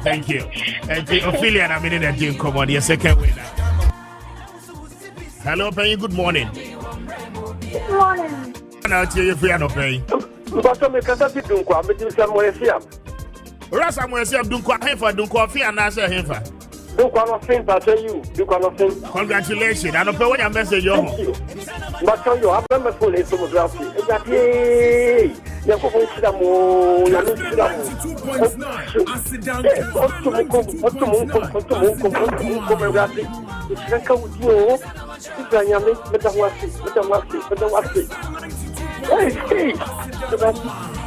Thank you. And Ophelia and I'm in the gym. Come on, your second winner. Hello, Penny. Good morning. Good morning. I'll tell you if you are not paying. But I'm a catastrophe. I'm making some more. Rasa mwesi abdunkwa hefa dunkwa fi anase hefa. Dunkwa no fin pa tell you. Dunkwa no fin. Congratulations. I don't pay when your message yo. But tell you, I'm not full in tomography. Exactly. Ya ko ko sida mo, ya no sida mo. Tomography. It's can with you. It'sanya me Hey.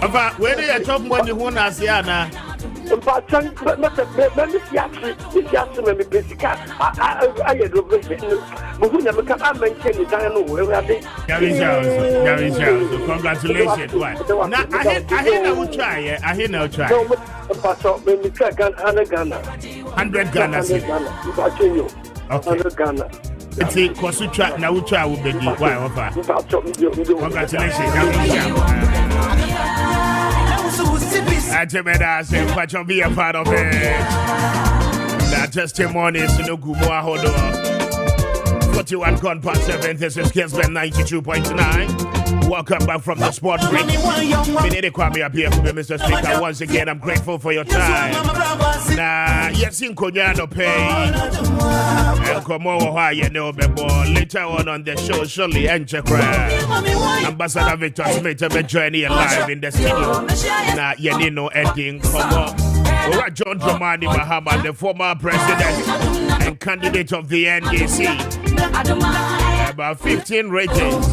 Ava, where do you talk money who na siana? But me basically I do but who never can mention it. I know where are they? Gary Charles. Congratulations. Now I hear now try. I hear now try. No, but when we try Ghana 100 Ghana. Okay. 100 Ghana. It's a Kosutra now try will be why offer. Congratulations. I say, watch on be a part of it. That testimony is no good more. Hold on. 41 gone past 7. This is Kessben 92.9. Welcome back from the sport break. Kwame Appiah Kubi, Mr. Speaker. Once again, I'm grateful for your time. Now, yes, in Konyano pay. Later on the show, surely Ambassador Victor Smith will be joining live in the studio. Now, Yenino Edding, John Dramani Mahama, the former president and candidate of the NDC. About 15 ratings.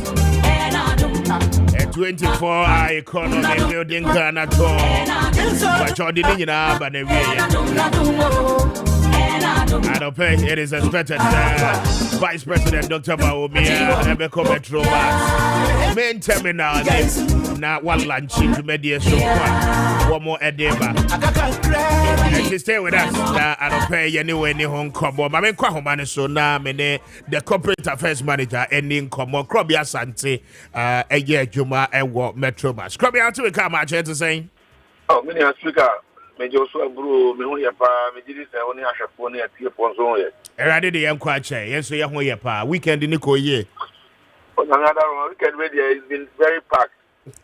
A 24-hour economy building Ghana tour. But you're the it is expected Vice President Dr. Baumia Ebeko Metro main terminal now one lunch to mediation one more edema. And to stay with us, I don't pay anywhere in Hong Kong. I mean, Kwame so now the corporate affairs manager ending Komo Krobia Santi a year Juma and what Metro Bus. Krobia to come out here to say. Oh, many Africa. Major so bro me ho yepa me didi se oni ahwefo na apie ponzo ye erade de yan kwa che yen so ye ho yepa weekend ni ko ye on another weekend where there has been very packed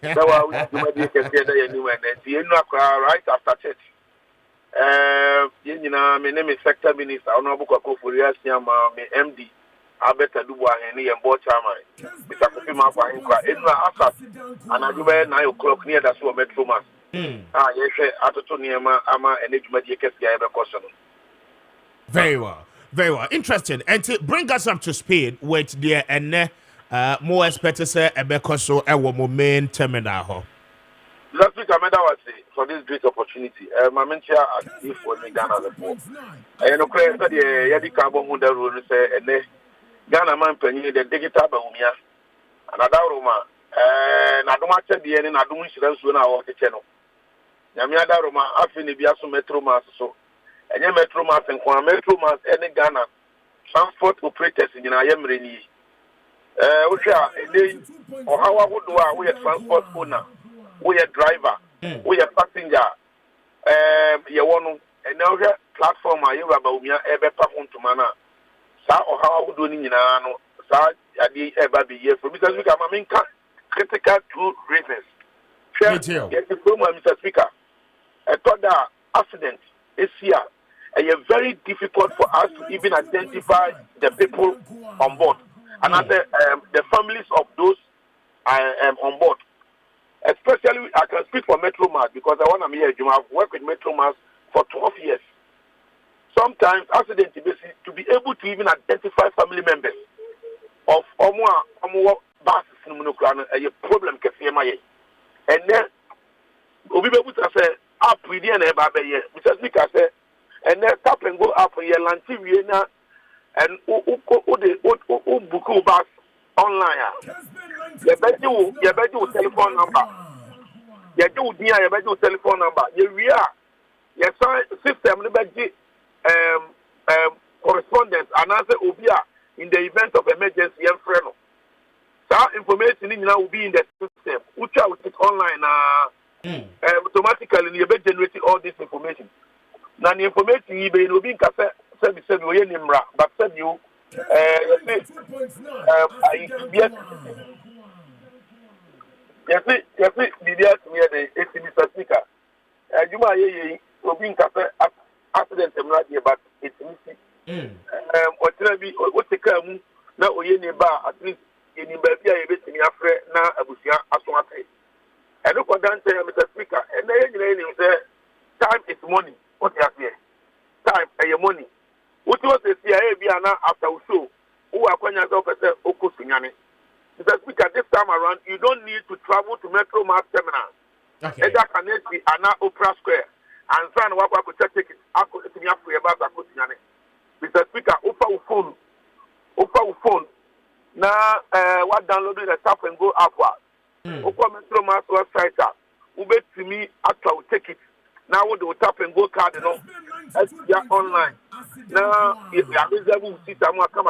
so we do my together anywhere and the enu akwa right after church ye nyina me name sector minister honorable Kwakofu Asiama me MD Abeta Dubu ahene ye mbo chairman Mr. Kofi Makwa hinkwa enu after anaduba 9 o'clock near that so metro mass. Very well. Very well. Interesting. And to bring us up to speed with the more expected say Ebekoso Ewomo main terminal. Last week I made our say for this great opportunity. My mentor at for Ghana before. I know clear that the Yadi Cabo Hunda rule say and Ghana man penny the digital Baumia. Another Roma. And I don't want to be any I don't wish to when I want the channel. Yamiada Roma, Afini Biaso Metro Mass so. And your Metro Mass and Metro Mass any Ghana transport operators in Ayemreni. Which are or how I would do we a transport owner, we a driver, we a passenger, you want and now platform I have about me ever perform to mana. Sa or how I would do in Nano, Sa Yadi ever be here for because we come in critical two reasons. Yes, the problem, Mr. Speaker. I thought that accident is here. And it's very difficult for us to even identify the people on board. And the families of those on board. Especially, I can speak for Metro Mass because I want to be here. I've worked with Metro Mass for 12 years. Sometimes accidents, to be able to even identify family members of more buses in a problem. And then, we be able to say, up with the end because we can say, and then tap and go up for your Lantivia and book bus online. You bet you telephone number. You do near your telephone number. You are your system, correspondence, and answer Obia in the event of emergency and friend. That information will be in the system, which I will take online automatically. You better generate all this information. na the information yi be no bi nka se we ye nimra but said you yes BBS me the Mr. Speaker Juma ye obi nka se accident emra dey but it's missing what be what take am na oye ne ba at least in ba bia ye betimi afre na abusua aso ate and look what dance Mr. Speaker and then say time is money what you say time and money what was the CIA after we show who are going to Okusunyane. Mr. Speaker, this time around, you don't need to travel to Metro Mass Terminal. Okay. Either Kanesi and now Opera Square. And son, what I could take it, I could see about Okusunyane. Mr. Speaker, Opa phone. Now, what downloading the tap and go upward. Opa Metro Mass website, Ube to me, after I will take it. Now, what do tap and go card and all? Online. Now, if you are reserving seat, I'm come.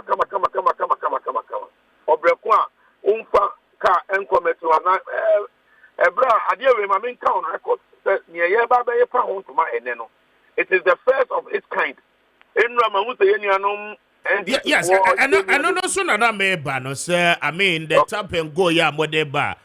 Obrekwa, Umfa, car, and come to an Ebra, I dear with my main count record, near Yaba Bay Pound to my eneno. It is the first of its kind. In Ramamuta, yes, and no sooner than me, Bano, sir. I mean, the tap and go, ya, Modeba.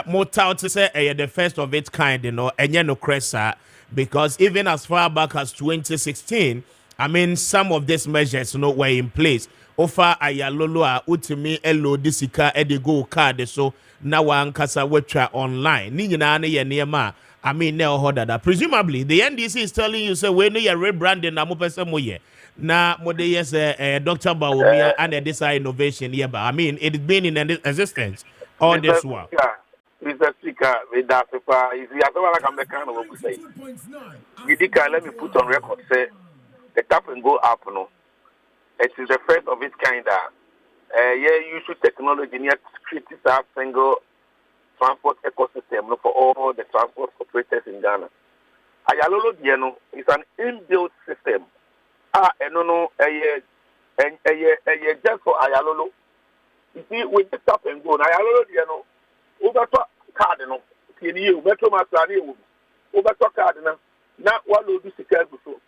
More to say, the first of its kind, and no cressa. Because even as far back as 2016, I mean, some of these measures were in place. Ofa ayalolo utimi elo disika edigo card so na wankasa wetra online. Ni nyina na ye niema. I mean, now that presumably the NDC is telling you say we no ye rebranding na mo pese mo ye. Na mo de yes Dr. Bawumia and this innovation here. I mean, it's been in existence all this while. Mr. Speaker, with that, if you are like I'm the kind of what we say, let me put on record, say, the tap and go up, no. It is the first of its kind. You use technology near create a single transport ecosystem for all the transport operators in Ghana. Ayalolo Diano is an inbuilt system. Just for Ayalolo. You see, with the tap and go, Ayalolo Diano. Over cardinal, you Metro Massani, over cardinal, not what will be secured before.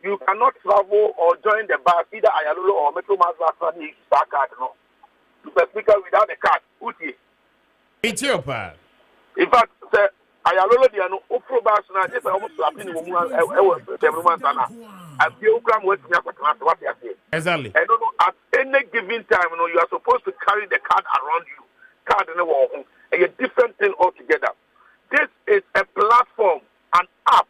You cannot travel or join the bus either Ayalolo or Metro Massani star cardinal. To the speaker without the card, Uti. Ethiopia. In fact, sir, Ayalolo Diano, Opro Bas, now this almost happening in everyone. And the program was what they are saying. Exactly. I don't know, at any given time, you are supposed to carry the card around you. Card in the wall. A different thing altogether. This is a platform, an app,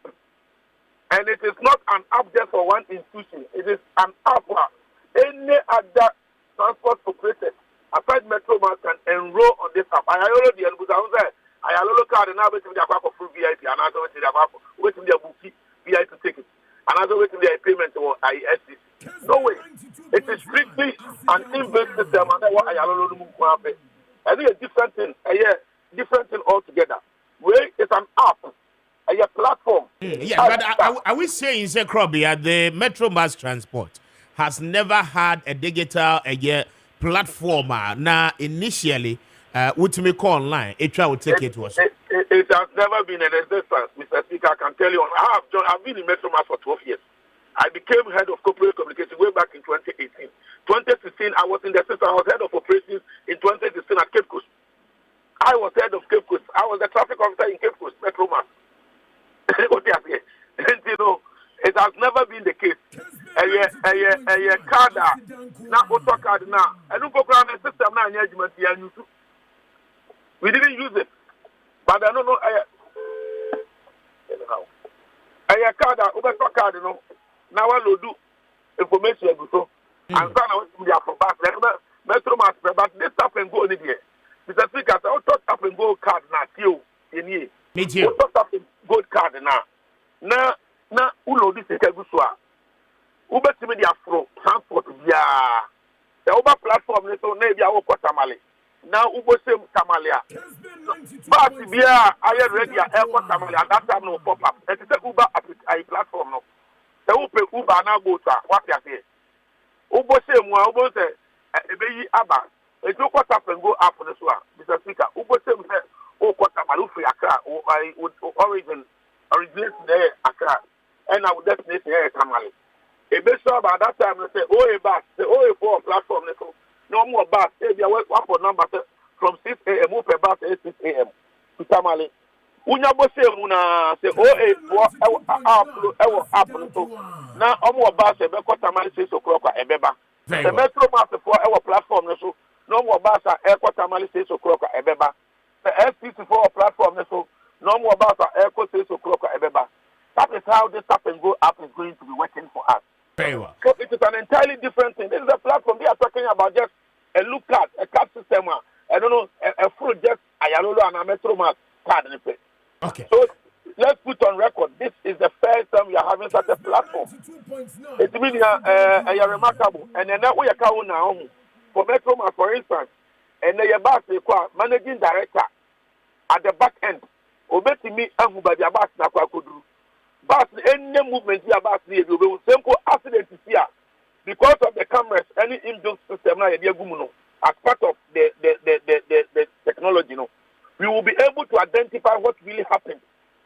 and it is not an app just for one institution. It is an app where any other transport operator aside Metro Mass can enroll on this app. I already card and now waiting for full VIP, and another waiting their bookie VIP ticket, another waiting their payment or ISC. No way. It is strictly an inbuilt system, and that's what I already move. I think a different thing altogether. Where it's an app, a platform. Yeah, but are we saying, say, Krobby, the Metro Mass Transport has never had a digital platform? Now, initially, what we call online, it will take it was. It has never been in existence, Mr. Speaker. I can tell you, I've been in Metro Mass for 12 years. I became head of corporate communication way back in 2018. 2016, I was in the system. I was head of operations in 2016 at Cape Coast. I was head of Cape Coast. I was the traffic officer in Cape Coast, Metro Mass. What do you say? And it has never been the case. A card now, auto card now. I don't go around the system now. We didn't use it, but I don't know. A card, auto card, now I will do information before. And so now we are for back. Metro Mass, but this tap and go in here. Mr. Speaker, I thought tap and go card now. You in here. Me too. Tap and go card now. Now, ulo this is Kessben. Uber to me the afro transport via the Uber platform. So maybe I will put Tamale. Now Uber same Tamalia. But via I already airport Tamale and that time no pop up. It is a Uber platform no. The Uber now go to what you say. Uber same one. Uber say ebe aba. It no what up and go up on this one. Mr. Speaker. Uber same say oh what Tamale free Accra or origin originate there Accra. and our destination here Kamali. A bit sure about that time they say, oh, a bus, the oh, for platform, no more bus, they work up for number from 6 a.m. move a bus at 6 a.m. to Tamale. Unyabo say Muna say, oh, up now, almost bus, a better Tamale 6 o'clock at Ebeba. The metro master for our platform, no more bus at Airport Tamale 6 o'clock at Ebeba. The SPC4 platform, no more bus at Airport 6 o'clock at Ebeba. That is how this Tap and Go app is going to be working for us. Very well. So it is an entirely different thing. This is a platform they are talking about just a look at, a card system, I don't know, a full just Ayalolo and a Metro Mass card. Okay. So let's put on record, this is the first time we are having such a platform. It means remarkable. And then we are counting now for Metro Mass, for instance, and they are managing director at the back end. Obeti me and Mubadi Abbas Nakwakudu. But any movement here about the simple accident is here because of the cameras, any inbuilt system as part of the technology. We will be able to identify what really happened.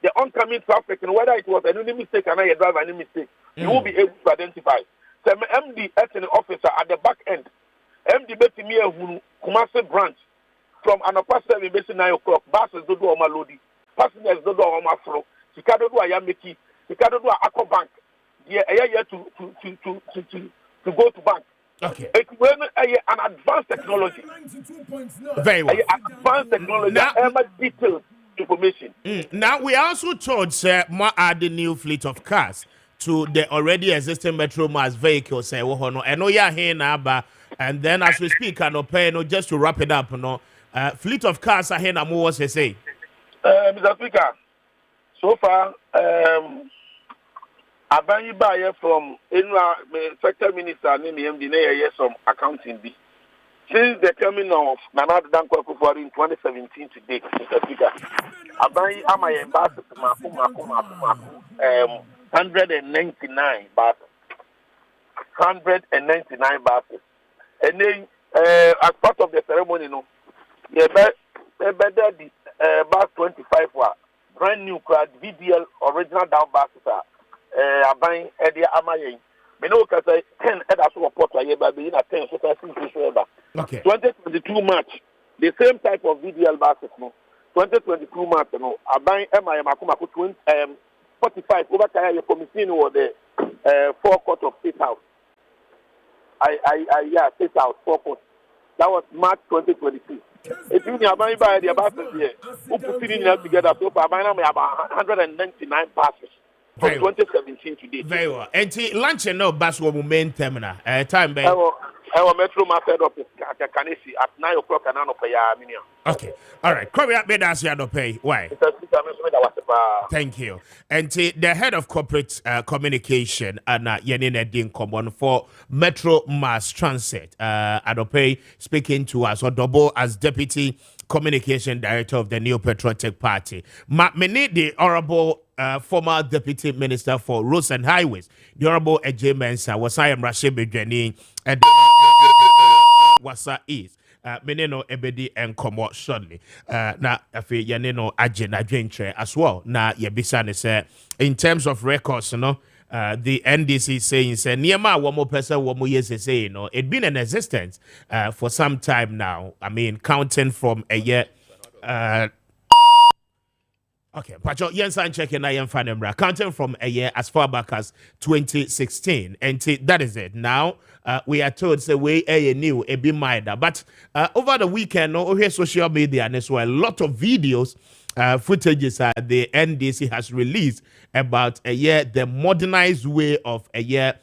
The oncoming traffic, and whether it was an enemy mistake or a driver any mistake, you will be able to identify. So MD an officer at the back end, MD Betimia Kumasi branch from an apartment based 9 o'clock, buses do all my loading, passengers do all my flow, Chicago do Ayamiki. You cannot do Aqua Bank. Yeah, to go to bank. Okay. It's an advanced technology. Very well. Advanced technology. Now, detailed information. Now we also told more add the new fleet of cars to the already existing Metro Mass vehicles. I know you're here now, and then as we speak, I know pay just to wrap it up. Fleet of cars are here now. What was say? Mr. Speaker. So far, Abayi Baye from Sector Minister Nimi some accounting B. Since the coming of Nana Danko Kufuor in 2017 to date, Mr. Speaker, Abayi Amaya Basu Maku 199 buses. 199 buses. And then as part of the ceremony, the bus 25 were brand new crowd VDL original down buses are Abayi Edia Amaye. Me know because 10 other support are here, but we have 10 so okay. 2022 March, the same type of VDL buses, 2022 March, Abayi Amaye Makumako 45 over Kaya Commission or the forecourt of State House. State House forecourt. That was March 2022. If you Abayi by the buses here, who put it together, so Abayi may have 199 buses. From 2017 to date. Very well. And lunch and no bus will main terminal. Time by our Metro Master office at Kanesi at 9 o'clock and 9 o'clock. Okay. All right. Kwame Appiah Kubi. Why? Thank you. And the head of corporate communication, Anna Yenine Din Common for Metro Mass Transit, Adope speaking to us, or double as deputy communication director of the New Patriotic Party. Many the honorable former deputy minister for roads and highways, the honorable Ejay Mensah, was I am Rashid Bedjani, and Wasa is. Meneno ebedi and come shortly. Na afi yaneno aje na dwentre as well. Na yebisa ne say in terms of records, the NDC saying say niema one more person one more years say it been in existence for some time now. I mean counting from a year okay, Pacho Yensan checking I am Fanemra. Counting from a year as far back as 2016. And that is it. Now we are told say we a new a be milder. But over the weekend, over social media and as well, a lot of videos, footages the NDC has released about a year, the modernized way of a year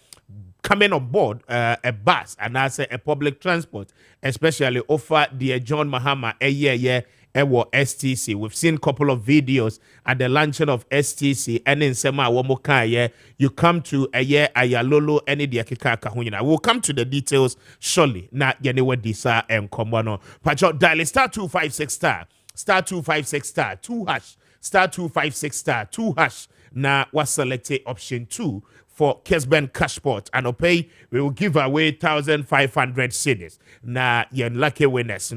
coming on board a bus and as a public transport, especially over the John Mahama a year. STC. We've seen a couple of videos at the launching of STC and in Sema Womoka. You come to a year Ayalolo any diakika kahunyina. We'll come to the details shortly. Na yanewa disa and komono. Pacho dial star 256 star 256 star 2 hash star 256 star 2 hash. Na was selected option 2 for Kessben Cashport and Opay. We will give away 1,500 cedis. Na yen lucky winners,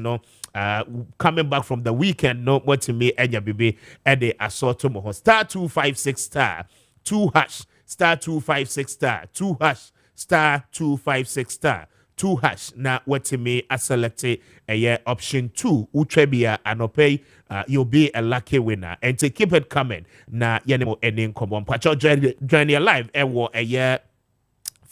coming back from the weekend, what to me and your baby and the assault to star 256 star 2 hash star 256 star 2 hash star 256 star 2 hash na watime a select a option 2 utrebia anopay you'll be a lucky winner and to keep it coming na yenemo ending common pacho join your live a year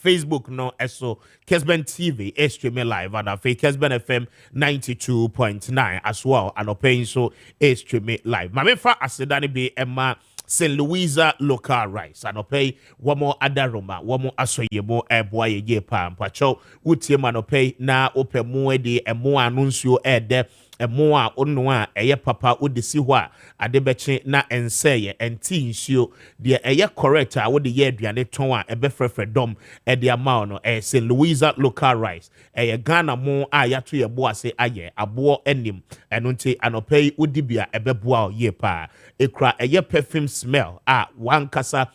Facebook no eso Kessben TV is streaming live and Kessben FM 92.9 as well and opaying so is streaming live mamefa asedani be Emma St. Louisa local rice and pay one more adaroma one more asoyemo boy ye pam pacho utie manopay na ope mo de e mo anuncio de e mo a onu a eye papa odisi ho a adebeche na enseye enti nsuo de eye correct a wo de ye aduane ton a ebe frefre dom e de ama no St. Louisa local rice eye Ghana mo a yato ye bo ase aye abo enim eno nti anopay udibia ebeboa ye pa ekra eye perfume smell one kasa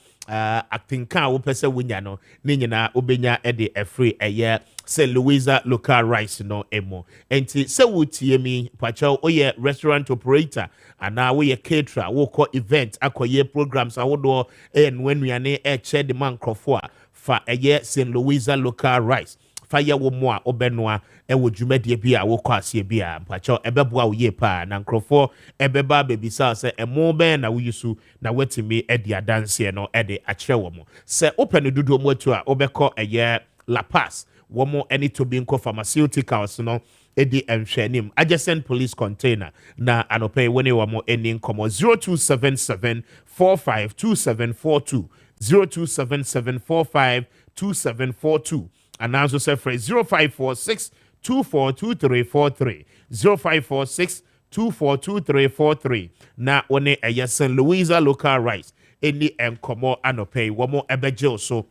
atinka wo pese wunya no ne nyina obenya de free eye St. Louisa local rice no emo enti se wutie mi pacho oye restaurant operator ana wo ye caterer wo ko event akoye programs awodo enwanuane che de man crofo a fa eye St. Louisa local rice fire wo mo a obenoa wo dwumadie bi a wo kɔ ase bi a mpacho ebeboa wo ye pa na nkrofo ebeba bebisa se emo ben na wo yusu na watimi edi adanse no ede akyerɛ wo mo se open dudu mo atu a obekɔ eye La Paz wo mo any to be nko pharmaceuticals no edi enhwenim adjacent police container na anopɛ woni wo mo eni nkomo 0277452742 0277452742 and also say for 0546242343 0546242343 na one a St. Louisa local rice any enkomo anopay womo ebeje so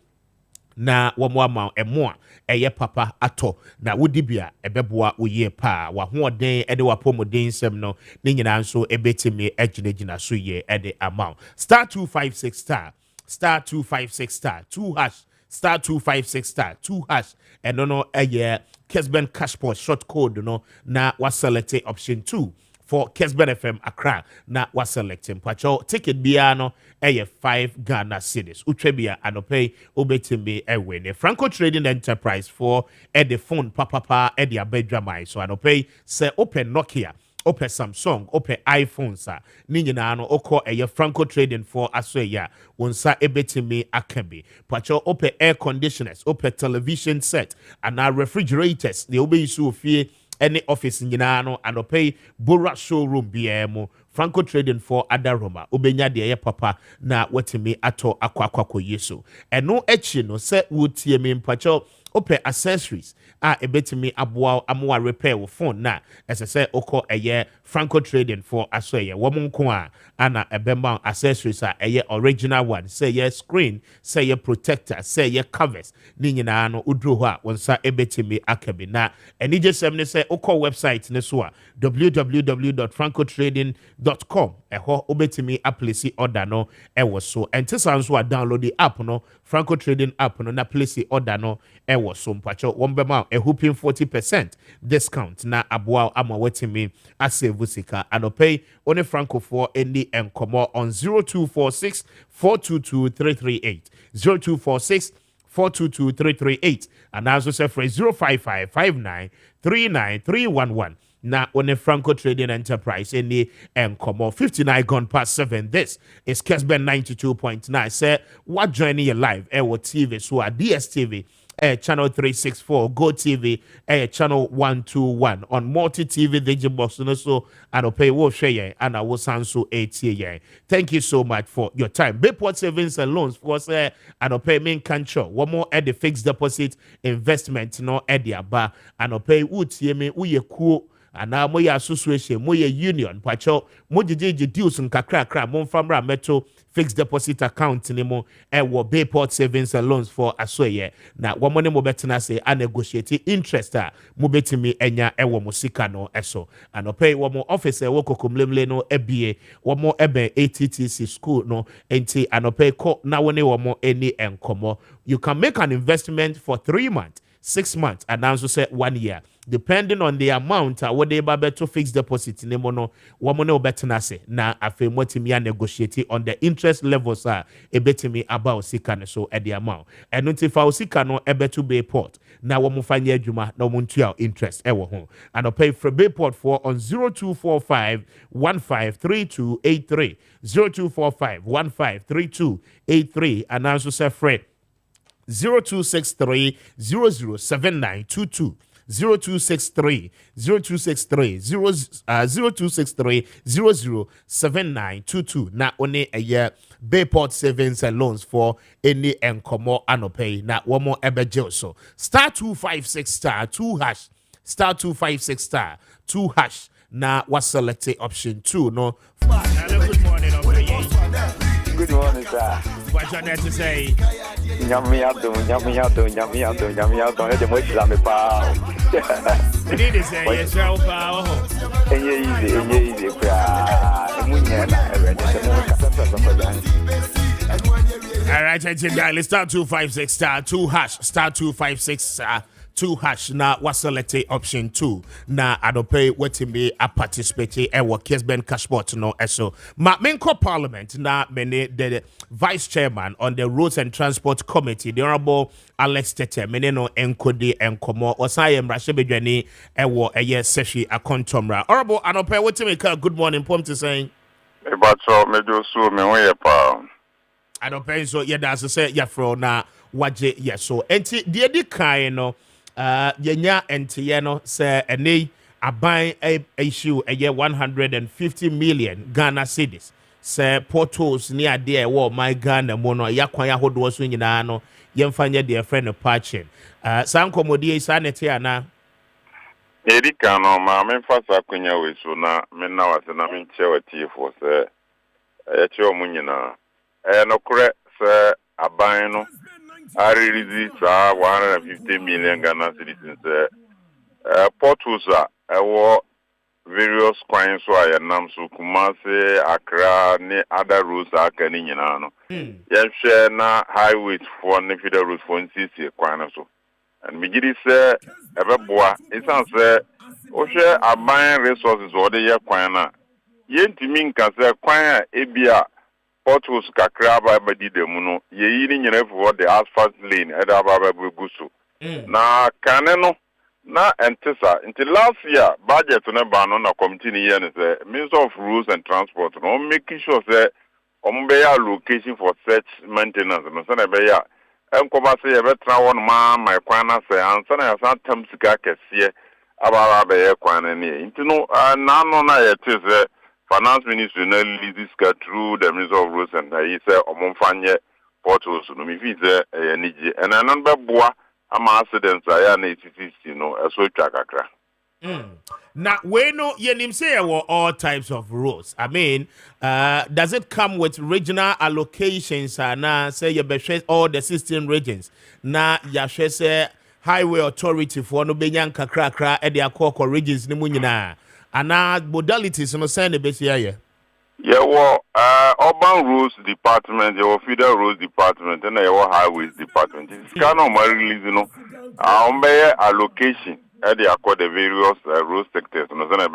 na womo ama emo eye papa ato na wodibia ebeboa oye pa wa hoden ede wapomoden sem no ne nyina nso ebetimi aginagina so ye ede amount star 256 star 256 star 2 hash star 256 star 2 hash and no Kessben Cashport short code no na was select option 2 for Kessben FM Accra na was selecting pacho ticket biano 5 Ghana cedis utrebia anopay obetimbe win Franco Trading Enterprise for the phone papa the abedramai so anopay say open Nokia ope Samsung ope iPhone sa ni nyina no okọ eye Franco Trading for asoya wonsa ebetimi akabi pacho ope air conditioners ope television set and refrigerators the obe isu ofie any office nyina no and ope Bora showroom biemo Franco Trading for Adaroma obenya de papa na watimi ato akwakwako yeso eno echi no se wotie me mpacho ope accessories ebetimi aboa amwa repair wo phone na esese okọ eye Franco Trading for asoye wo monko ana ebemba accessories original one say ye screen say ye protector say ye covers ni nyina no udro ho a wonsa ebetimi akabi na eni jesem ne say okọ website ne so a www.francotrading.com eho obetimi place order no ewo so entisan so download the app no Franco Trading app no na place order no ewo so mpacho wombema hoping 40% discount na aboa ama wetimi asave sika anopay one Franco for any enkomo on 0246 422338 0246 422338 and also say for 0555939 na one Franco Trading Enterprise any enkomo 59 gone past 7 this is Kessben 92.9 say what joining your live what TV so DSTV channel 364 Go TV channel 121 on multi TV digibox no so and pay wo share and I will sound so 80 thank you so much for your time Bayport Savings and Loans for say and pay main control one more at the fixed deposit investment no at the aba and pay would see me we cool and now my association my union pacho mo jeje deals nkakra mo famra metal fixed deposit account ni mo wo Bayport Savings and Loans for asoye na wo mo ne mo betena say a negotiate interest mo betimi enya wo mo sika no eso and pay wo mo office wo kokomlemle no ebie wo mo ebe ATTC school no enti and pay ko na wo ne wo mo any enkomo you can make an investment for 3 months 6 months and also say 1 year depending on the amount what they able to fix deposit ne mo no wo mo ne obetena se na afemotimi negotiate on the interest levels ebetimi about sika ne so at the amount and notify sika no ebetu Bayport na wo mo fanya adwuma na wo ntua interest ewo ho and I'll pay for Bayport for on 0245 153283 0245 153283 and also say Fred 0263 007922 0263 0263 0263 007922 na only a year Bayport savings and loans for any encomo anopay na one more ebejo so star 256 star 2 hash star 256 star 2 hash na was selected option 2 no. Good morning Good morning, sir. What you need to say? Yummy out. Let the moist lamb pow. You need to say yourself, Easy. All right, let's start 256 star 2 hash star 256 star 2 hash na was selected option 2 na adope wetin be a participate e work Kessben cashport no eso ma menko parliament na many the vice chairman on the roads and transport committee the honorable Alex Tete many no enkodi enkomo osaye mrahye bedwani e wo eye seshi akontomra honorable adope wetin me good morning pom to saying e ba so me do so me won ye pa adope so ye da say ya fro na waje ye so enti de di kan no yenya entiye no say ene aban issue eye 150 million Ghana cedis say portals ni ade e wo my Ghana mo no yakwan ahodo so nyina no yemfanye de friend no patching san komodie sanete ana Erika no ma me fasa kwanya we so na me na wase na me nche watie for say e che o munyina no kure say aban no I release 150 million Ghana citizens. Portals are various coins so I am so Kumasi, Accra, ne other routes are canning in Ano. Yes, share na highways for Nefida routes for NCC, Quanaso. And Mijidi say, Everboa, it sounds Osha are buying resources or the year Quana. Yen to mean can say Quana, Abia. Portals kakra ba di de muno ye yiri nyere for the asphalt lane eda ba gusu na kaneno na entesa until last year budget na ba no na committee ni ye say Minister of Roads and Transport no making sure say be allocation for such maintenance no say be ya enkoba say ye betra won ma my kwana say ansa na ya tam sika kese aba ba ye kwana ni intino na no na ye tese Finance Minister lead this guy through the Minister of Roads and he said, "Omonfanye portals no me visa niji." And another boy, I'm accidents I am 86, you know, as well kakra. Now we know you say all types of roads. I mean, does it come with regional allocations? Now say you be all the 16 regions. Now you say highway authority for no benyan kakra e dia koko regions ni munyina. And now modalities no send the best here. Yeah, well, urban roads department, your federal roads department, and your highways department. It's kind of my release, you know. Allocation at the accord the various road sectors, no, then a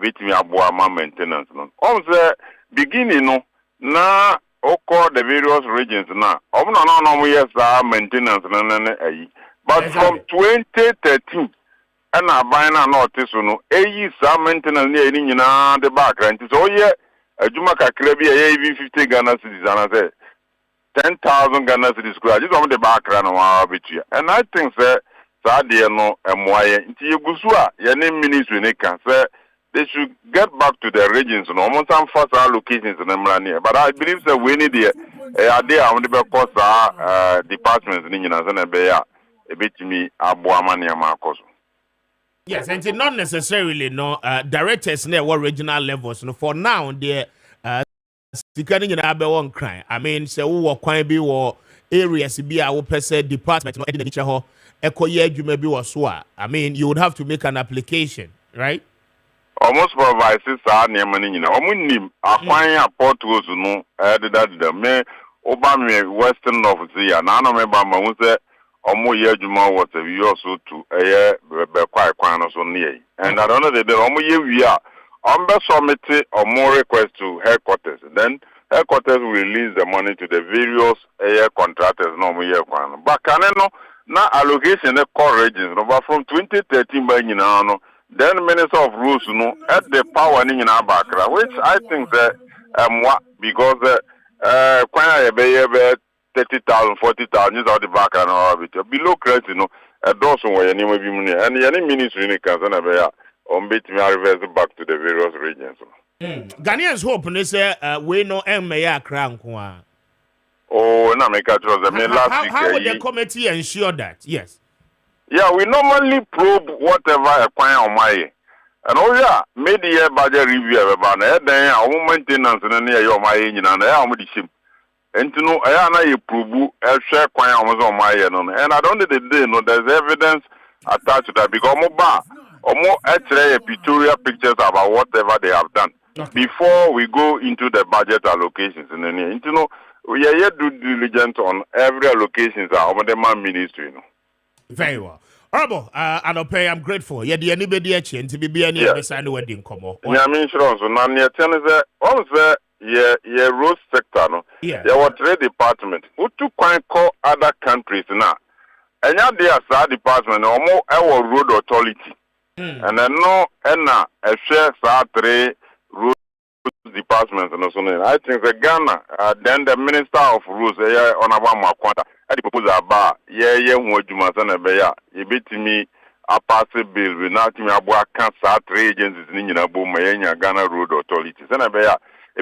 bit me aboa maintenance. No, also beginning, no, na occur the various regions now. No, yes, maintenance, but from 2013. And I buy na notice no some maintenance near the background. So yeah, a Juma Kakrebi even 50 Ghana cities and I say 10,000 Ghana cities. Just on the background of our between. And I think that Sadia no Moya into Yugusua, your name ministry can say they should get back to their regions no almost some first allocations in them. But I believe that we need the idea on the cost departments in Zanabea a bit me Abuamania Marcos. Yes, and it's not necessarily directors near what regional levels. No, for now, they're sticking in a one crime. I mean, say who can be or areas be our person department no editor ho ekoye you maybe was swa. I mean, you would have to make an application, right? Almost supervises are near money, you know. Omunim acquire portals no that me Obama Western office and I remember omo ye adwuma was we also to be quite so near. And I don't know that the omo ye we are submit or request to headquarters. Then headquarters will release the money to the various contractors no year kwan. But can no na allocation the core regions no but from 2013 by no then Minister of Rules no at the power in Abakra, which I think that because kwan be 30,000, 40,000 is out the back and all of it. Below credit, a dozen way any and any ministry in Kazana on bit me reverse back to the various regions. Ghanaians hope they say we no MA crown. Oh, na make a trust. I mean, last week. How would the committee ensure that? Yes. Yeah, we normally probe whatever acquire on my. And oh yeah, made the year budget review about it. Then our maintenance and then your my engine and I am with the ship. And to know I am a probe share quite almost on my end. And I don't know the day, no, there's evidence attached to that because more actually pictorial pictures about whatever they have done. Okay. Before we go into the budget allocations and then you know we are yet do diligence on every allocations over the man ministry. Very well. Honorable, Anope, I'm grateful. Yeah, the anybody to be any other side of wedding come on. Yeah, I mean, sure. So now, near ten is also yeah, road sector. No, yeah, what trade department. Who to call other countries now? And now they are department or more our road authority. And then no, and now a share three road departments and so on. I think the Ghana, then the Minister of Rules, on our Maakye. I propose about what you must say. You beat me a pass bill with nothing about cancer three agencies in Ghana Road Authorities. And I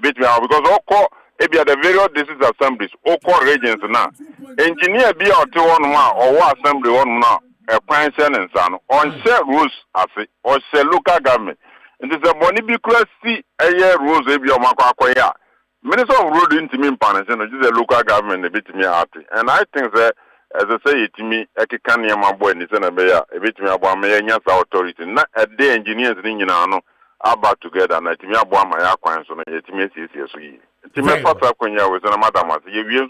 beat me out because all the various district assemblies, all regions now. Engineer be out to one or what assembly one now, a pension and son, on share rules as it, or share local government. And there's a money because see a year rules if you're Maakye. Minister of Road into me, and this is a local government a bit me happy. And I think that, as I say to me, I can't hear my boy, and a bit me about my authority. Not a day engineers in Yano about together, and I think about my acquaintance on a TMS. Timmy Pata Quenya was a madam. You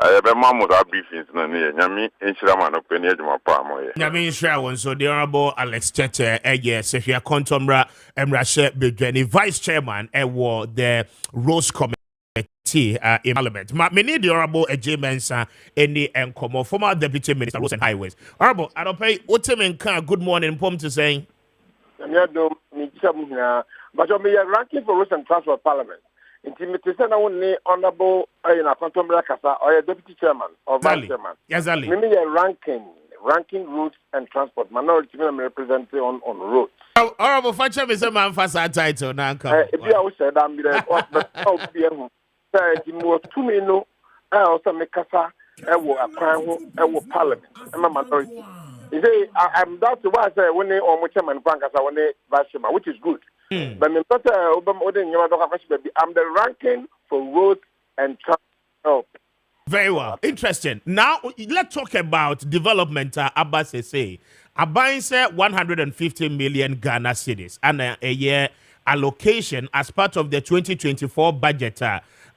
I have a mammoth briefings, and Yami, and Shiraman of Penny, my palm. Yami Shrawan, so the Honorable Alex Chete, yes, if you are Contomra and Rashet Bidjani, Vice Chairman, and war the Rose Committee in Parliament. Many the Honorable J. Mensa, any and Como, former Deputy Minister Roads and Highways. Honorable, I don't pay Otemen good morning, Pom to saying. But you're ranking for Roads and Transport Parliament. Intimate only honorable in a contemporary Kasa or a deputy chairman or vice chairman. Yes, Ali. Maybe a ranking routes and transport minority represented on roads. Honorable Facha is a man for that title now. If you always said I'm the more 2 million, I also make Kasa a parliament. I'm a minority. I'm that's why I say when they or chairman Pankasa when they vice chairman, which is good. But I'm the ranking for roads and transport. Very well. Interesting. Now, let's talk about development. Abbas say, Abbas said 150 million Ghana cedis and a year allocation as part of the 2024 budget.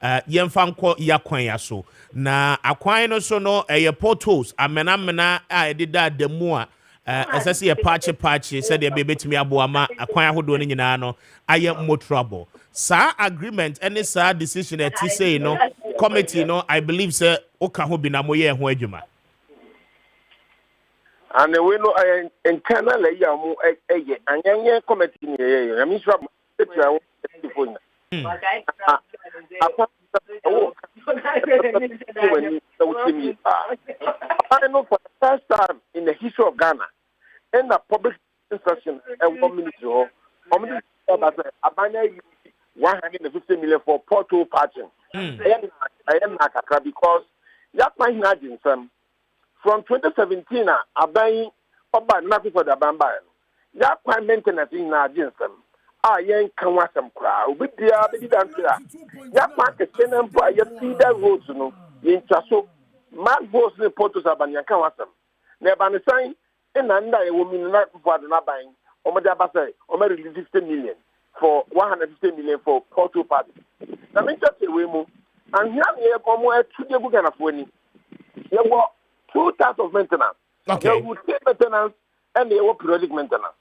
Yemfanko yakwanya so. Na akwanya so no portals. Amena did that the more. As I see a patchy said the baby to me abuama akwan ahodo ni nyina no aye more trouble. Sa agreement any sa decision at say no committee no I believe say oka ho bi na moye ho adwuma. And we know internal yamu anya committee ni I mean sure I know for the first time in the history of Ghana, in the public instruction and 1 minute ago, Abanya 150 million for portal patching. I am not because from 2017, Abany nothing for the Bamba. That maintenance in Argentum. Yen can want some crowd, but they are the dancer. That market send them for your feeder roads, in Chasso. Mark goes in the portos of Banyan Kawasam. Never the sign, and under a woman not for the buying, or Madabasa, or maybe 50 million for 150 million for portal party. Now, make just a way move. And here we are more 2 years of winning. There were two types of maintenance. Okay. The routine maintenance and the periodic maintenance.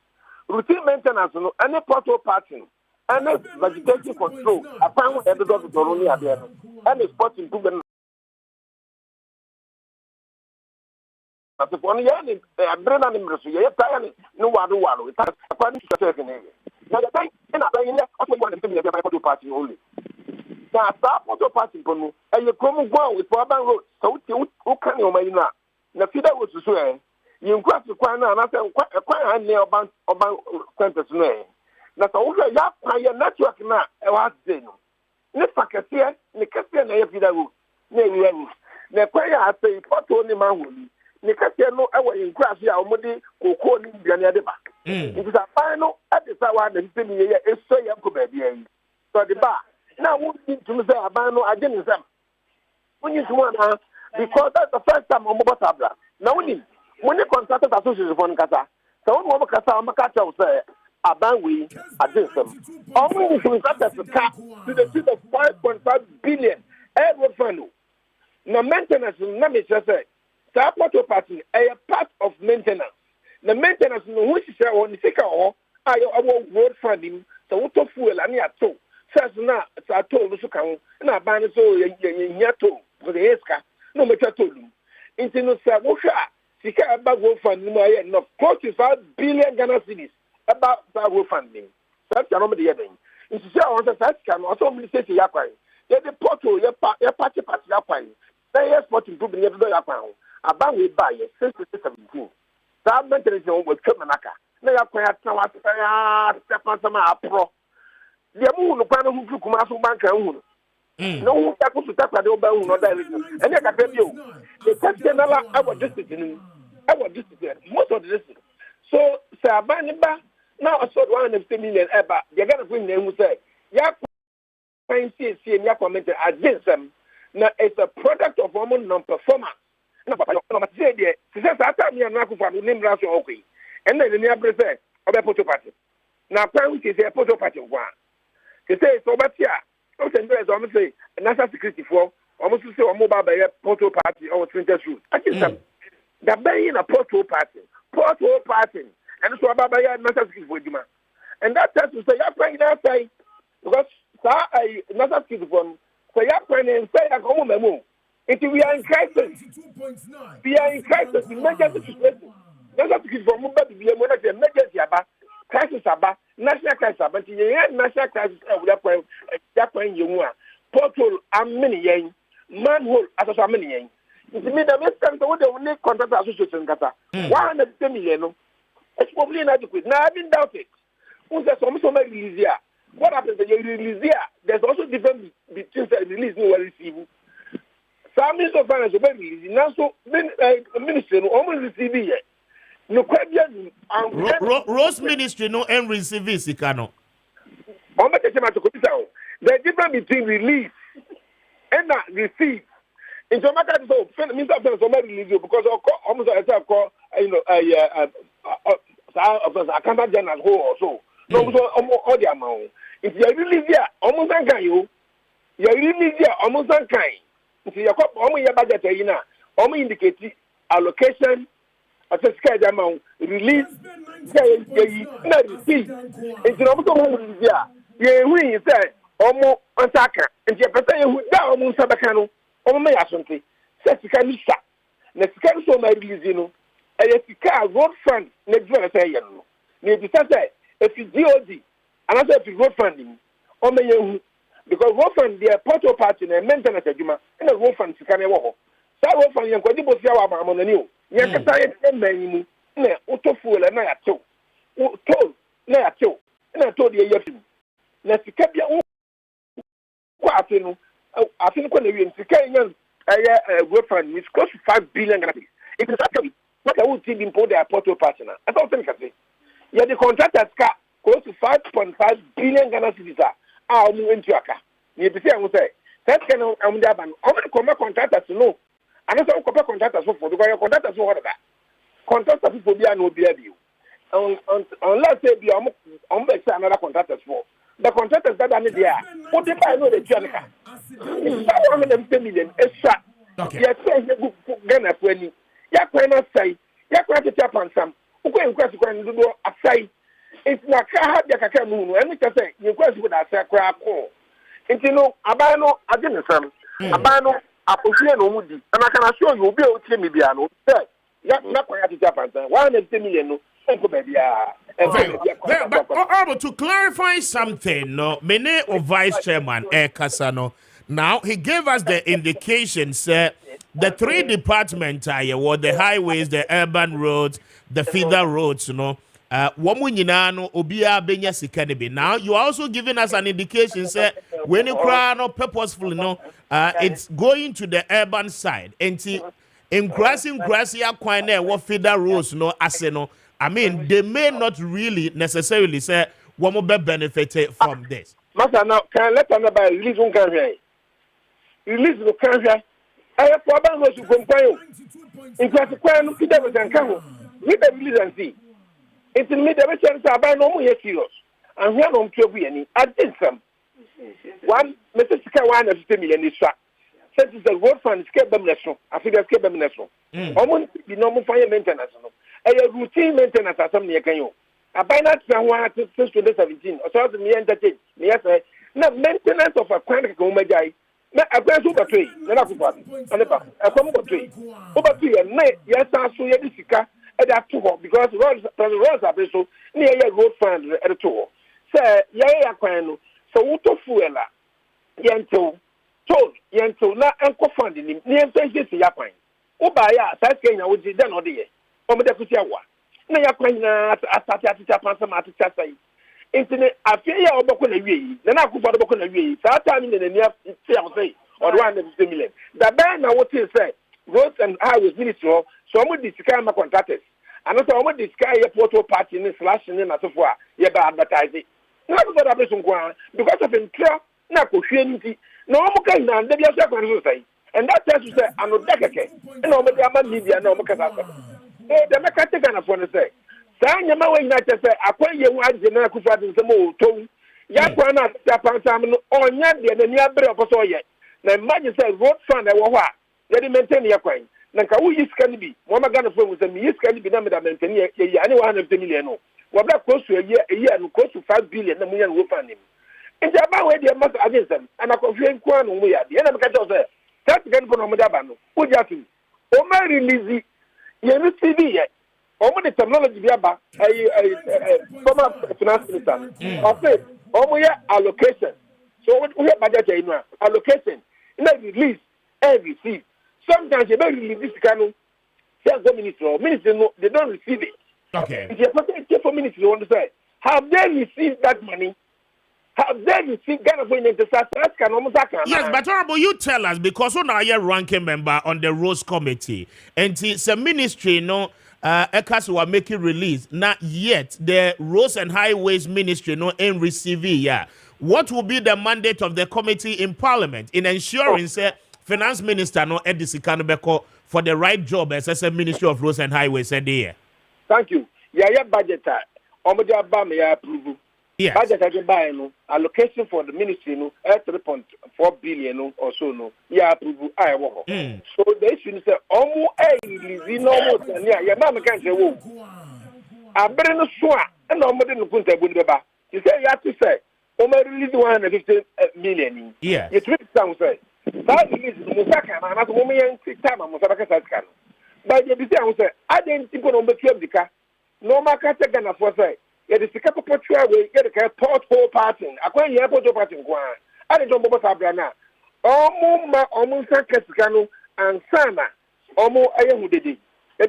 Routine maintenance, no, any portal parting, any vegetation control, upon every dog is only at the end, any spot improvement. As if one year, brain animals, you have time, no one, it has according to certain area. Now, the time in a day, I want to be a portal party only. Now, start portal party, and you come go with urban roads, so you can you may not. The feeder was to swear. You cross the corner and I said, quite near about centers. That's all your network now. I was saying, let's pack a tear, the Kessben, the feeder road. The choir I say, what only man. Nikasiano, I was in crash here, Modi, who called him the back. It is a final at the Sawa, the city is so young to be. So the bar. Now, we need to say, Abano, I didn't say. We need to want her because that's the first time on Mobatabla. Now, when you contacted Association for Kata, so one more Kata, Makata say, Abanwi, I did some. Only to contact the cap to the tune of 5.5 billion. Every fund. Now, maintenance, let me just say. That party a part of maintenance. The maintenance no which is on the second or I road funding, so what of fuel and ya tow. First now, it's a toll to come, and I ban so yato for the Eska, no matter told him. Into no Savosha, Sika about road funding, no close to 5 billion Ghana cedis about that road funding. That's the other thing. It's on the first can also say to Yapai. The portal, your party Yapai. They export improvement every day. About we buy it since 2017. That maintenance was Kemanaka. They are quite step on some pro. The moon, the panel who took Masu Bank. No one tackles to tackle the old no direction. And I can tell you, the Kessben our district, most of the district. So, Sir Baniba, now I saw 150 million ever. You're going to bring them who say, Yak, CC, and Yak commented against them. Now, it's a product of woman non-performance. No, but I say, since I tell me I'm not going to name Rasso okay. And then the near president of a photo party. Now, apparently, it's a photo party of one. They say, so, but yeah, I almost say, national security for almost to say a mobile by a photo party or 20th route. I think they're buying a photo party, and so about by a national security for Juma. And that tells you, say, you're playing outside because I national security for so you're playing and say, I'm home and move. We are in crisis. We are in crisis. Emergency situation. National security for movement to be a monarch emergency about crisis about national crisis about the national crisis of Japan. You want portal and many yen, manhole as a many yen. It means the next time the only contract association Kata 110 million. It's probably inadequate. Now I've been doubted. Who's there some release here? What happens when you release here? There's also difference between the release and receive. Some Minister of Finance will be releasing. Now, so ministry will almost receive it. No question. Rose ministry no and receive it, Sikano. The difference between release and receive. In some matters, so Minister of Finance will release you because almost as I call, accountant general or so. No, all the amount. If you release here, almost you release here, almost kind. If you have only budget, only indicate allocation, a sky amount, release, receive. It's almost you say, almost attacker, and you person who down almost Sabacano, or may assumption. Says you can shut. Next can so my release, and if you can road fund, next one say, maybe say, if you DOD, and I said if you road funding, or may you. Because road fund, the portal party, and maintenance, and a road fund to come over. So, road fund, you're going to be on the new. You're going to say, many, Autoful, and I told, and I told you, let's keep your own. I think when you road fund, it's close to 5 billion. It is actually what I would see import their portal partner. I don't think I say. Yeah, the contractors got close to 5.5 billion Ghana cedis. I'll move into a car. You say, I will say, that can I'm there, but I'm going to come contractors to know. And also, contractors for the contractors who are that. Contractors people be no be you. Unless they be another contractors for. The contractors that are there, what if I know the Janica? It's 150 million extra. Yes, Ghana 20. yakwan na sai yakwan tete apansam uko enkwasi kwan dodo asai enti na ka ha bia kaka mu no enu kese yenkwasi bu da asai kra ko enti no aban no ade ne sam aban no apohwe no mu di na kana show you obi a otie me bia no say na kwan ya tete apansam 150 million no enko ba bia but to clarify something, no, Mene or Vice Chairman Kasano, now he gave us the indications that the three departments are the highways, the urban roads, the feeder roads, you know. Now you're also giving us an indication that when you cry no purposefully, no, it's going to the urban side. And in grassy what feeder roads, no, aseno. I mean, they may not really necessarily say one will be benefited from this. Master, now can let another release on country. Release the country. I have problems to compare. In class, the crown, Peter was uncovered. We can release and see. It's in mid every chance I buy no more serious. And here on Tobiani, I did some. One, Mr. Sikawan of 50 million is shot. Since it's a road fund, Kessben national. I think that's Kessben national. Almost the normal fire maintenance. A routine maintenance as some near Canyon. I buy not someone since 2017 or so me entertain. Yes, now maintenance of a chronic guy. Now a grand super tree, then I could pass. And a come tree. Over 3 years, yes, I saw Yadisika at that tour because roads are so near your road fund at a tour. Sir, Yaya Quano, so Uto Fuela, Yanto, told Yanto, not uncle funding him near Saint Yapan. Ubaya, Saskia would be done all the year. Omedekusiawa na yakwanya atata pansa matata sai intine afia oboko na wie na akufo oboko na wie saa time na nania tia say or 150 million da ban na what say roads and highways ministry so omo disika ma contractors and so omo disika airport party ni slash ni na sofo a ye ba advertise na go da be so kwa because of intra na kohwe nti na omo kan na da bia so kwa so sai and that tells you say anodekeke na omo dia ma media na omo kasa the Macate can afford to say. Sang your man, not to say, I put you one general in some old tone. Yakwana, Japan, or Yandy and the near bread of us yet. Now, imagine say, road fund, I will what? Let him maintain your coin. Nanka, who is can be? One Magana phone with them, is can be numbered and maintain any 150 million. What that close to a year and close to 5 billion, the million will fund him. In Japan, where they must against them, and I confuse Kwan, we are the end of the catcher. That's again for Nomadabano. Who just Oma release. You see, all the technology be about former finance minister. Okay, allocation. So what we have budget allocation. Release and receive. Sometimes you don't release this kind of minister. Minister, they don't receive it. Okay. If you're for minister, you want to say, have they received that money? Have they received Ghana for Yes, but Honorable, you tell us because on our ranking member on the Rose Committee, and it's a ministry, no, ECAS were making release. Not yet, the Roads and Highways Ministry, no, in receiving, yeah. What will be the mandate of the committee in Parliament in ensuring, Finance Minister, no, Edisi Kanubeko for the right job as a Ministry of Roads and Highways, said here? Thank you. Yeah, budget. Omodia Bama, ya approve. Yes. Budget I can buy no allocation for the ministry no 3.4 billion or so no. Yeah, approve. I walk. So the issue is that almost release no more than yeah. Mama can't say wo. I better no swa and no more than kunta bundeba. You say you have to say. Omo release 150 million. Yeah. You treat some say. That release Musaka na na mo me yan time Musaka Saska. But you say I didn't think on betu abdika. No makata Ghana for say. Yeah, the Sika Potua way, get a porthole party. I can't hear Porto party. I don't know about Abrana. Almost Cascano and Sana. Almost Ayahudi. I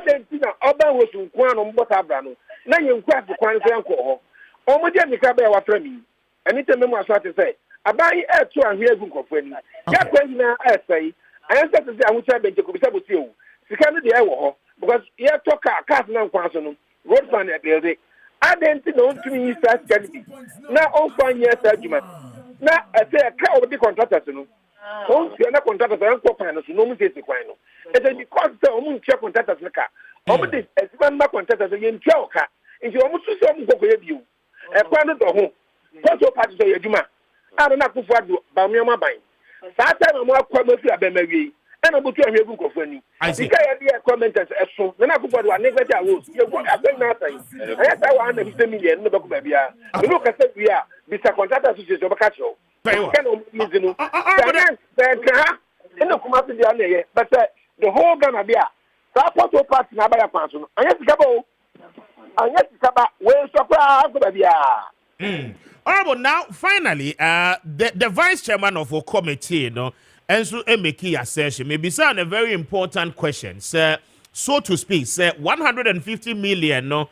didn't see that Oba was in Quan on Botabrano. Now you crack the Quan Franco. Almost the Cabe our friend. And it's a memoir to say. I buy air to and here good friend. That question I say. I answer to say I would say that you could be able to you. Sika the air because you talk a cast now, road fund at the I didn't know to me, can be. Now, all 5 years argument. Now, I say a car of the contractors. Don't you not contractors and co-finance, no mistake. It's because the woman check contractors in the car. Over this, as one back contractors again, Joker. If you almost see some go for you, a plan at home. What's your party say, Juma? I don't know who for Bamiama buying. That time I'm more quite a Bemery. ana butu ahwe gu kofani sika ya dia commenters eso na na kubo do anegbe ja wo ye go asen na asen aya ta wa na 50 million no be ko ba bia no ka se bia bisa contract association be ka cho can you ina kuma su dia na ye but the whole Ghana bia support to party na ba ya pan so no anya sika ba o anya sika ba we so kwa ko ba bia. Honorable, now finally the vice chairman of our committee, you know, and so make a assertion maybe sound a very important question, sir, so to speak, sir. 150 million no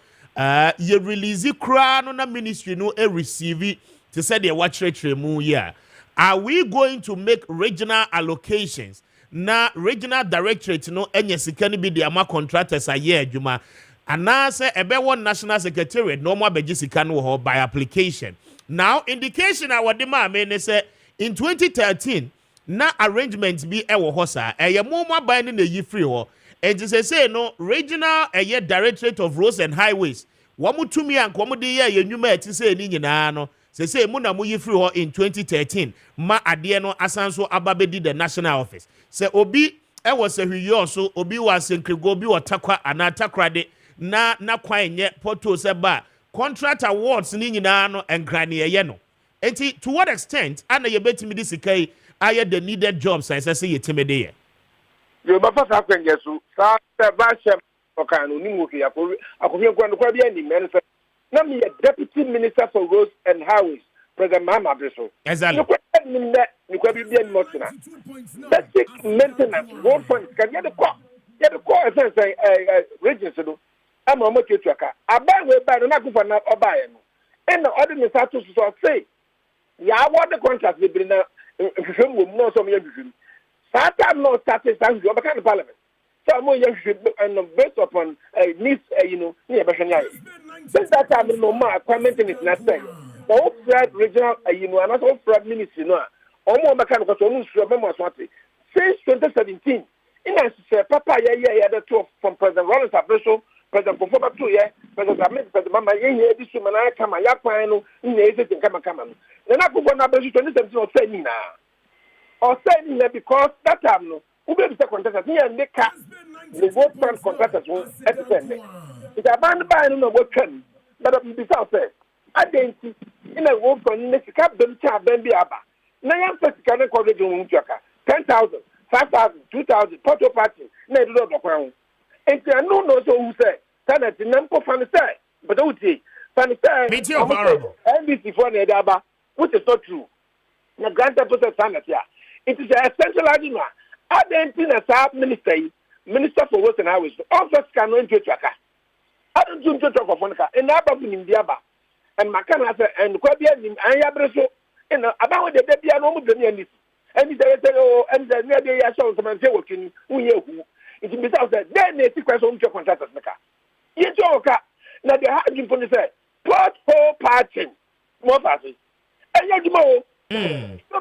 you release crown on a ministry no receive it to say the watch mu yeah. Are we going to make regional allocations na regional directorate no enye sika ni be the ama contractors a year juma and now say ebe one national secretariat no more beji sika no by application. Now indication our demand mean say in 2013 na arrangements be ewo hosa eye mo mo ban na yi free ho and say no regional directorate of roads and highways wo mo tumi an ko mo de ye enwuma eti say ni nyina no say mo na mo yi free ho in 2013 ma ade no asanso ababedi the national office say obi ewo se hwiyo so obi wa senkrego obi wa takwa ana takrade na kwan nye porto se ba contract awards ni nyina no enkrane ye no enti to what extent ana ye betimi di sikai aye the needed jobs I say yetime de ye yo ba fa kwen yesu sa ba shem okanu ni mu ki akofi nkwan kwa bia ni men say na me deputy minister for roads and highways president Mama Breso exactly ni kwa bia ni motina basic maintenance road fund can get the call say regions do ama mo tuaka aban we ba na kufa na obaye no and other me status so say ya award the contract we bring na nhwehwem wo mu no so me nhwehwem that time no started thanks you back in parliament so mo nhwehwem and based upon needs you know ni e behwe nyai since that time no ma appointment is not say the Fred regional you know and also Fred ministry no omo back no so no sure be mo so ate since 2017 in as papa ya the two from President Rollins Abreso President Bofo to ye President Ahmed President Mama ye di so mana kama ya kwan no na ese kama no na akufo na Abreso 2017 o say ni na or say ni because that time no we be the contractors ni and ka the both front contractors won extend it abandon by no what can but be south say identity in a work for next cap dem cha ben bi aba na yan first can coverage won tuaka 10,000 5,000 2,000 porto party na do do kwan and no so who say Senate Namco fan say, but I would say, fan say, NBC for the Daba, which is not true. The grant of the Senate, yeah. It is a central argument. I don't think a minister for works and highways, office can run to tracker. I don't do to talk of one car, and I'm in Diaba. And Macana and Quabian in Ayabreso, and about the baby and almost the nearness. And and the near day I saw someone say, working, who it is without that, then they sequence home to contractors. Yitoka na the hard for say porthole patching more fast and you know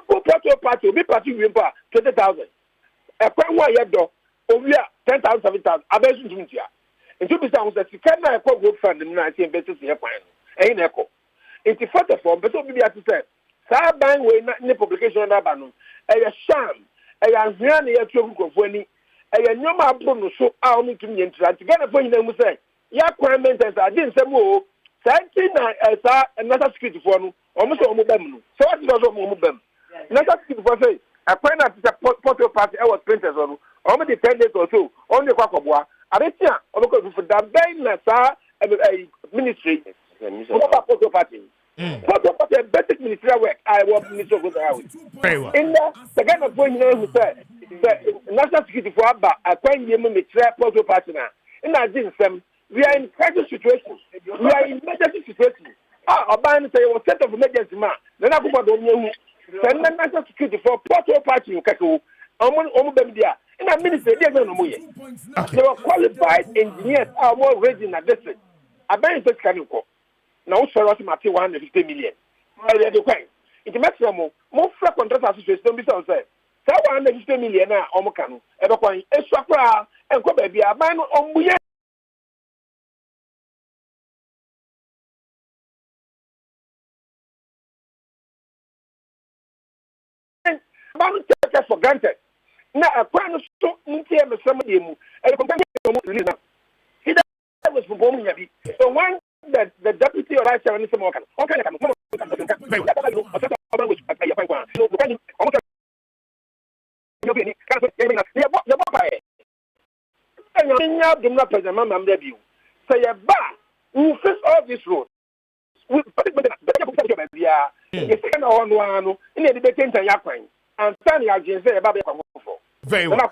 porthole patch be patching we 20,000 e kwan wa yedo owi a 10,000 7,000 abesu ntumtia ntu bi sa say sika na e kwa go fund na say invest here kwan no e na eko nti photo form but obi bi ati say sa ban we na publication na ba no e ya sham e ya hia na ya tuo kofo ani e ya nyoma abro no so a onu tum nye ntira nti gana fo nyina mu say ya requirements are din say mo santi na sa national security for no omo so omo bam no so what does omo bam national security for say akwan na the portal party I was printers on omo the 10 days or so only kwa kwaboa abetia omo ko for that ben na sa ministry omo ba portal party portal party basic ministerial work I was minister of highway in the kind of point who say national security for aba akwan yemu me try portal party na ina din sem we are in crisis situation. We are in emergency situation. Oban say was state of emergency man. Then I go about the send the national security for portal party in Kako. Omo dia. In a ministry, they don't know. They were qualified engineers are more ready in the district. Aban is can you go. Now so was 150 million. It makes more contract association be so say. 150 million na omo kanu. Ebe kwan eswa kra enko ba bia aban no ombuye take it for granted. na akwan so ntie me some dey mu e ko kan release na he that was for bombing yabi so when the deputy or vice chairman say okay come say you face all this road we very well.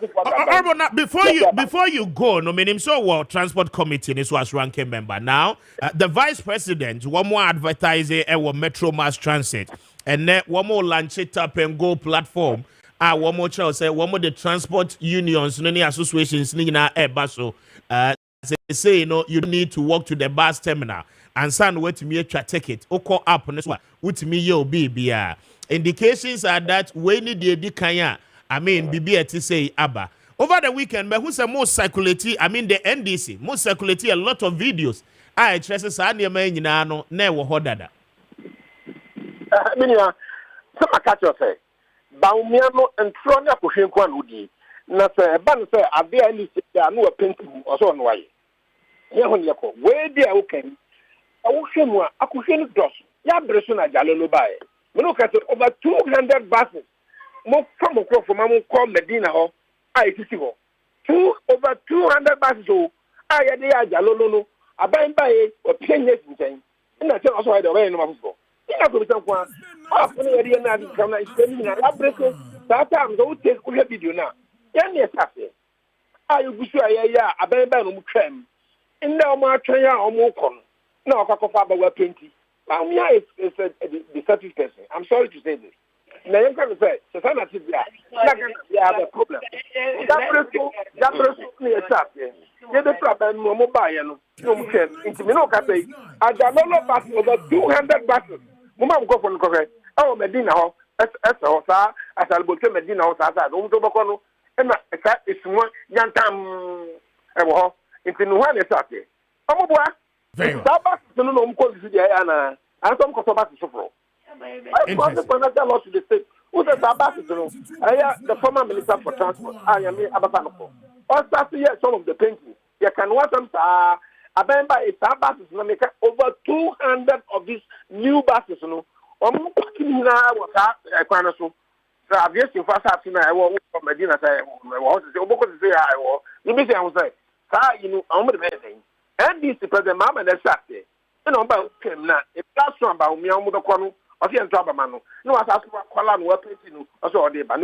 Before you go, no meaning so well. Transport committee this was ranking member. Now the vice president one more advertising our Metro Mass Transit, and then one more launch it up and go platform. One more child say one more the transport unions, any associations, so say you know you need to walk to the bus terminal and send wait to me a ticket. Oko up on this one. With me yo baby. Indications are that we need the kanya. I mean, BBT say Abba. Over the weekend, but who's the most circulated? I mean, the NDC most circulated a lot of videos. I trust us and your man, you know, never hodada. Minia, some catch yourself. Baumiano and Tronia pushing one would be. Not a ban say, are there any no painting or so on way. Yako, where they are okay. Ocean, Akushin Dos, Yabresuna Jalolo by. We look at over 200 buses. More from Mamu call Medina ho, I see over 200 buses. I had the Jalolo, a buying by or 10 years in time. And I tell us why the way in Moscow. You have to be someone. After the idea now, come like spending a laboratory, that time don't take a video now. Yan yes, I will be sure a buying by no crime. In the Marchaya or Mokon. No, Kakofaba were 20. Baumia is a deceptive person. I'm sorry to say this. Now you can say, society we have a problem. That person is up there. The problem, no mobile, no chance. Into me, no cafe. I got no bus over 200 buses. Mama go for the correct. Oh, Medina, as I'll go to Medina, as I don't know. And it's one young time. Into one is up there. Oh, boy. Very well. That bus is no more to and some customers to suffer. I want to loss to the state. Who the ambassador? The former minister for transport. I am Abasanoko. Also, here some of the painting. You can watch them. I remember it's buses. Make over 200 of these new buses. No, was so. So I've just in first half. I want from Medina. Say, what to say? I want. You may say, I will say, you know, I'm the main. And this is the mama that sat there. You know about him now. If that's one about me, I'm going to call or see and trouble man. No, I asked what Colin were painting. Also, they ban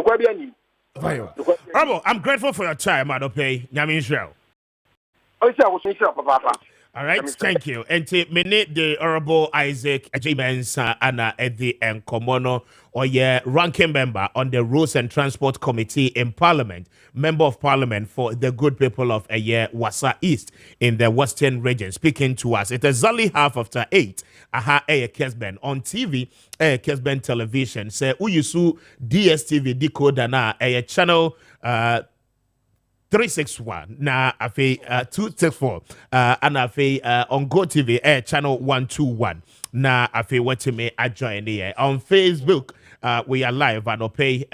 I'm grateful for your time, Adope. Yamin Israel. Oh, I was sure, Papa. All right, thank you. And to minute the Honorable Isaac Ajimensa Anna Eddie and Komono or ranking member on the Roads and Transport Committee in Parliament, Member of Parliament for the good people of Wassa East in the Western region, speaking to us. It is only 8:30. Aha, Kessben on TV, Kessben television. Say, Uyusu DSTV decoder na channel 361 na afe 264 and afe on Go TV channel 121 na afe watime adjoin here on Facebook. We are live and pay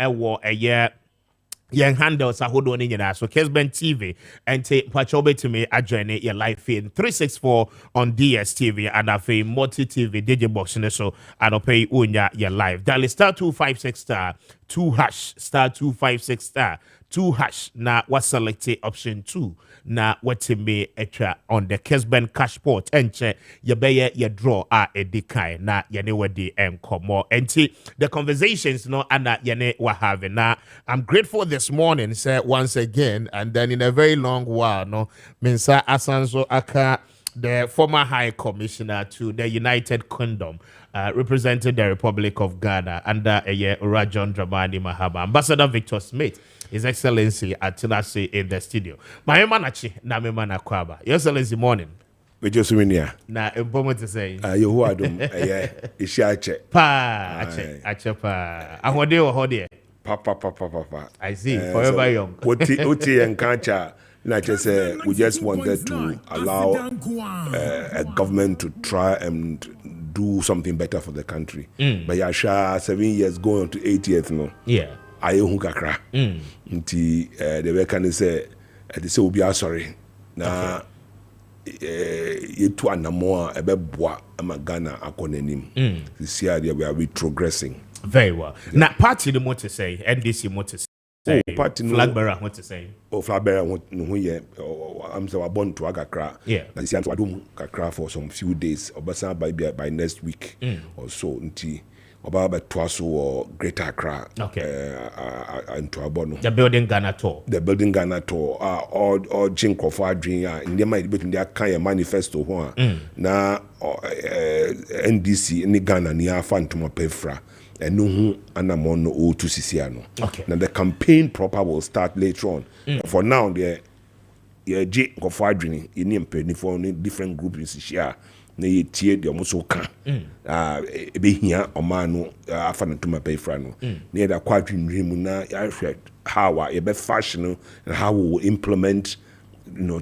young handles are holding in so Kessben TV and take pachobe to me adjoin your live feed 364 on DSTV and afe multi TV digibox so and pay unya your live dial *256* 2# *256* 2# na what select option 2 na what me etra on the Kessben cashport enche ye beye ye draw a decay na yene wadi enkomo enti the conversations no ana yene wa having na I'm grateful this morning say once again and then in a very long while no Mensa Asanso Aka the former High Commissioner to the United Kingdom represented the Republic of Ghana under Rajon Dramani Mahama Ambassador Victor Smith His Excellency Atinasi in the studio. My manachi na me mana kwaba. Your Excellency morning. We just winia. Na empomo to say. You who adum ishache. Pa ache pa. Ahode o hode. Pa. I see. Forever young. Oti and kancha. Like I said, we just wanted to allow a government to try and do something better for the country. But Yasha, 7 years going on to 8 years now. Yeah. ayehu kakra nti the way can say they say obi asori na yetu anamo a ebeboa ama Ghana akonanim this year we are retrogressing very well. Now party the more to say NDC more to say party flag bearer what to say flag bearer no here I'm so born to Agakra na see am kakra for some few days obasa by next week or so nti Obaba Twaso or Greater Accra. And Tuabono. The building Ghana tour. Or Jinko for Dream. In the might be in their kind of manifesto. Na NDC, in Ghana, near Phantom Pefra. And no anamono o to Siciano. Now the campaign proper will start later on. For now, the Jinko for Dream in penny for different groups in Sicilia. Na yetie de omo ka ebehia omano afa na tuma pefra no na da kwadwinwemu na yahwe how e be fashion and how we will implement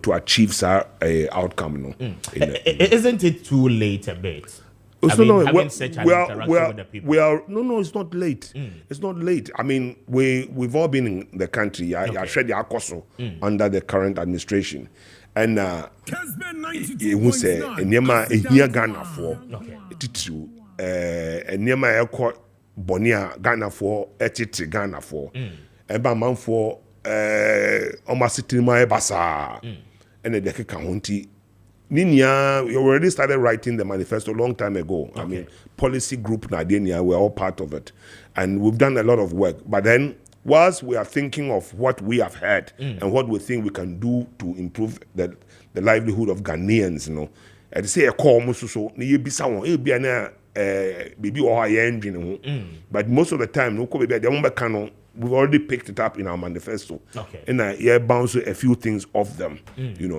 to achieve our outcome no isn't it too late a bit? It's not late. It's not late. I mean, we've all been in the country. I shared the Akoso under the current administration. And who say Nyama here Ghana for titu Nyama eko Bonia Ghana for etiti Ghana for eba man for almost sitima ebasa and the Kahunti Ninia, we already started writing the manifesto a long time ago. I mean, policy group Nadenia, we're all part of it. And we've done a lot of work. But then whilst we are thinking of what we have heard and what we think we can do to improve the livelihood of Ghanaians, and say a call so baby or engine, but most of the time, we've already picked it up in our manifesto. And I bounce a few things off them,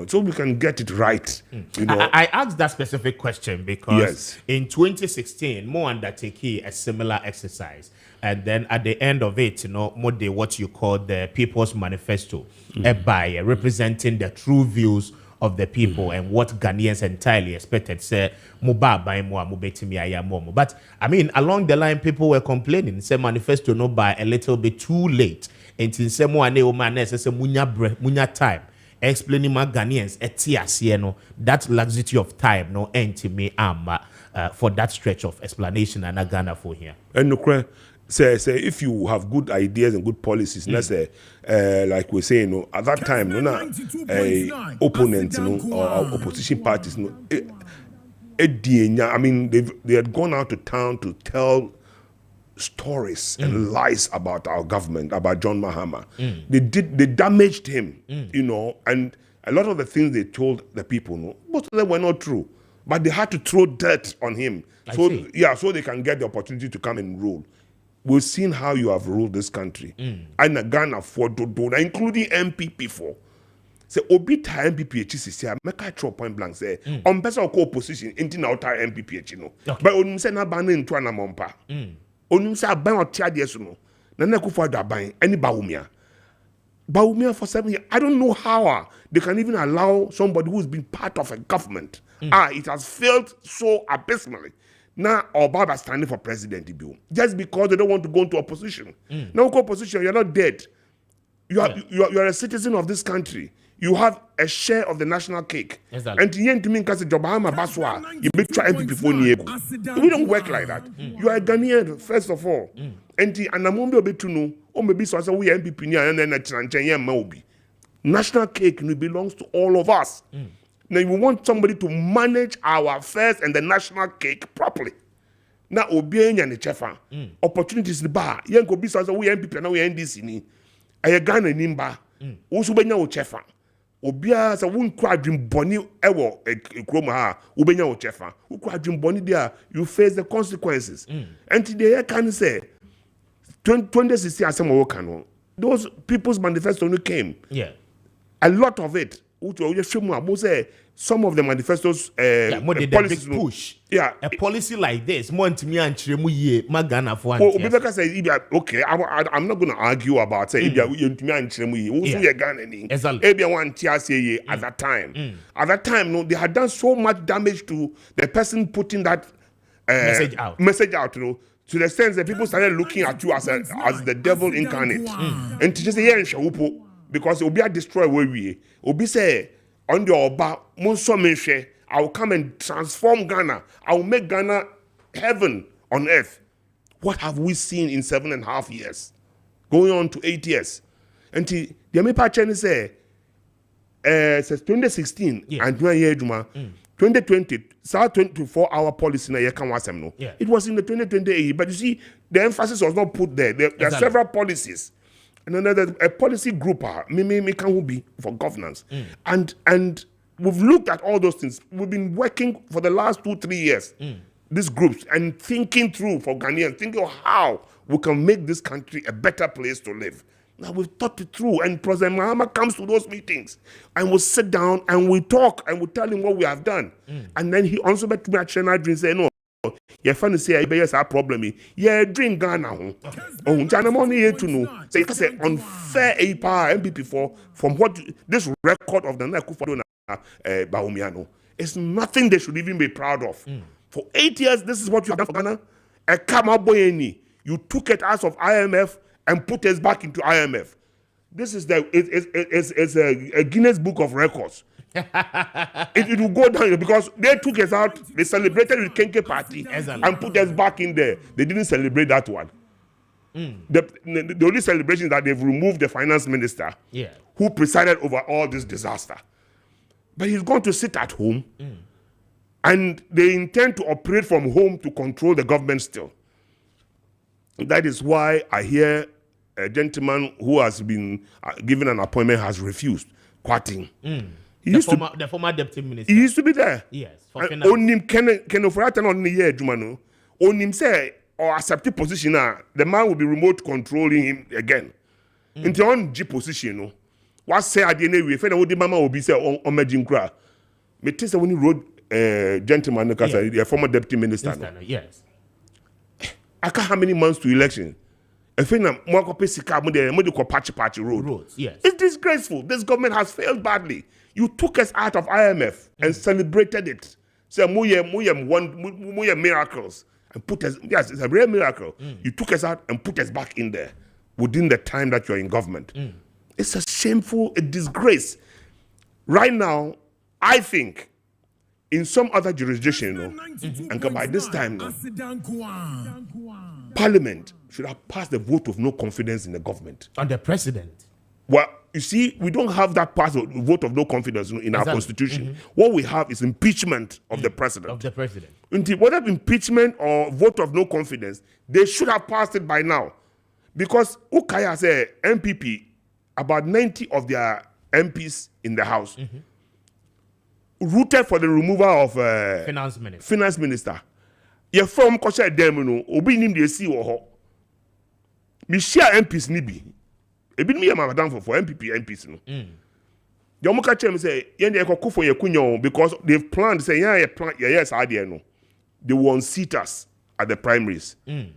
so we can get it right. I asked that specific question because in 2016, Mo undertake a similar exercise. And then at the end of it, more de what you call the People's Manifesto, by representing the true views of the people and what Ghanaians entirely expected. Say, but I mean, along the line, people were complaining. Say, manifesto no by a little bit too late. And in some way, munya time. Explaining my Ghanaians, that laxity of time, no end to me, for that stretch of explanation and Ghana for here. And say if you have good ideas and good policies, let's say like we say, at that time, opponents, or opposition parties, I mean, they had gone out to town to tell stories and lies about our government, about John Mahama. They damaged him, and a lot of the things they told the people, most of them were not true, but they had to throw dirt on him, so they can get the opportunity to come and rule. We've seen how you have ruled this country. And Ghana for including MPP for. Say obita MPP say make I throw point blank say on person ko opposition into na outer MPP but onum say na ban into na mompa. Onum say ban o tia de so no. Na na kufa da ban any Bawumia for 7 years. I don't know how they can even allow somebody who's been part of a government. It has failed so abysmally. Now, Obama standing for president, just because they don't want to go into opposition. Now, opposition, you're not dead. You are a citizen of this country. You have a share of the national cake. Exactly. And to me, because Obama Baswa, you be trying to before Niego. We don't work like that. You are a Ghanaian, first of all. And the Anamombe be to know, or maybe so we MPP and then a Mobi. National cake belongs to all of us. Now, we want somebody to manage our affairs and the national cake properly. Now, Obienya and the Chefa, opportunities in the bar. Young go be so we MPP and we NDC ni. I Ghana nimba. Also, Benya o Chefa. Obia sa won kwa dream boni ewo ekroma ha. Ubenya o Chefa. Who kwa dream boni there, you face the consequences. And today, I can say, 2016 as some those People's Manifesto came. A lot of it. Some of the manifestos policies big push. A policy like this, okay, I'm not going to argue about say at that time. At that time, no, they had done so much damage to the person putting that message out, To the extent that people started looking at you as the devil incarnate. And to just say, yeah, because it will be a destroy where we will be say on the Oba, I will come and transform Ghana. I will make Ghana heaven on earth. What have we seen in 7.5 years? Going on to 8 years. And the Amipa Chen say, since 2016 and 2020, 24-hour policy na no. It was in the 2020, but you see, the emphasis was not put there. There are several policies. And another a policy group can be for governance. And we've looked at all those things. We've been working for the last 2-3 years, these groups, and thinking through for Ghanaians, thinking of how we can make this country a better place to live. Now we've thought it through, and President Mahama comes to those meetings, and we'll sit down and we talk and we tell him what we have done. And then he also met me at China and say, no, you're funny say I yes our problem. Yeah, drink Ghana. Oh, China money here to know. So it's an unfair MPP from what this record of the Nakufado Baumiano. It's nothing they should even be proud of. For 8 years, this is what you have done for Ghana. A Kamaboyeni, you took it out of IMF and put us back into IMF. This is it's a Guinness Book of Records. it will go down because they took us out, they celebrated with Kenke Party and put us back in there. They didn't celebrate that one. The only celebration is that they've removed the finance minister who presided over all this disaster. But he's going to sit at home and they intend to operate from home to control the government still. That is why I hear a gentleman who has been given an appointment has refused, quitting. The former deputy minister. He used to be there. Yes. Onim can offer on the year, Jumano. Onim say or accept position the man will be remote controlling him again. Into on G position, no. What say at the end we friend the mama will be say on Majinkra. Me tell when he wrote gentleman the former deputy minister. Yes. I can't how many months to election. I think more patchy roads. Yes. It's disgraceful. This government has failed badly. You took us out of IMF and celebrated it. Say muye miracles and put us. Yes, it's a real miracle. You took us out and put us back in there within the time that you're in government. It's a shameful, a disgrace. Right now, I think in some other jurisdiction, and by this time, Parliament should have passed the vote of no confidence in the government. On the president. Well, you see, we don't have that vote of no confidence in our constitution. What we have is impeachment of the president. Whether impeachment or vote of no confidence, they should have passed it by now. Because Ukaya said MPP, about 90 of their MPs in the House, rooted for the removal of finance minister. Your from Kosha Demino, Obi nim de si wo. Me share MPs ni bi. Ebi me madam for MPs no. The omuka chem say yen dey kokofo ye kunyo because they've planned say yes idea no. They will unseat us at the primaries. An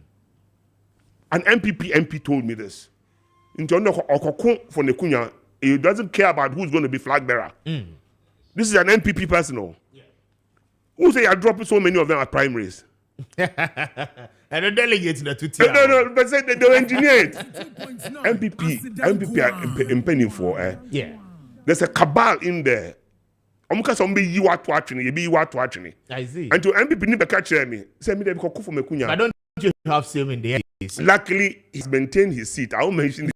MP told me this. Into no okoko for ne kunya, he doesn't care about who's going to be flag bearer. This is an MPP person. Who say I dropped so many of them at primaries? And the delegates the two No, but say they engineer it. MPP are impending for There's a cabal in there. Omuka some be you what watching, you be what watching. I see. And to MPP need to catch me. Say me they go for me kunya. But don't you have same in the case? Luckily, he's maintained his seat. I won't mention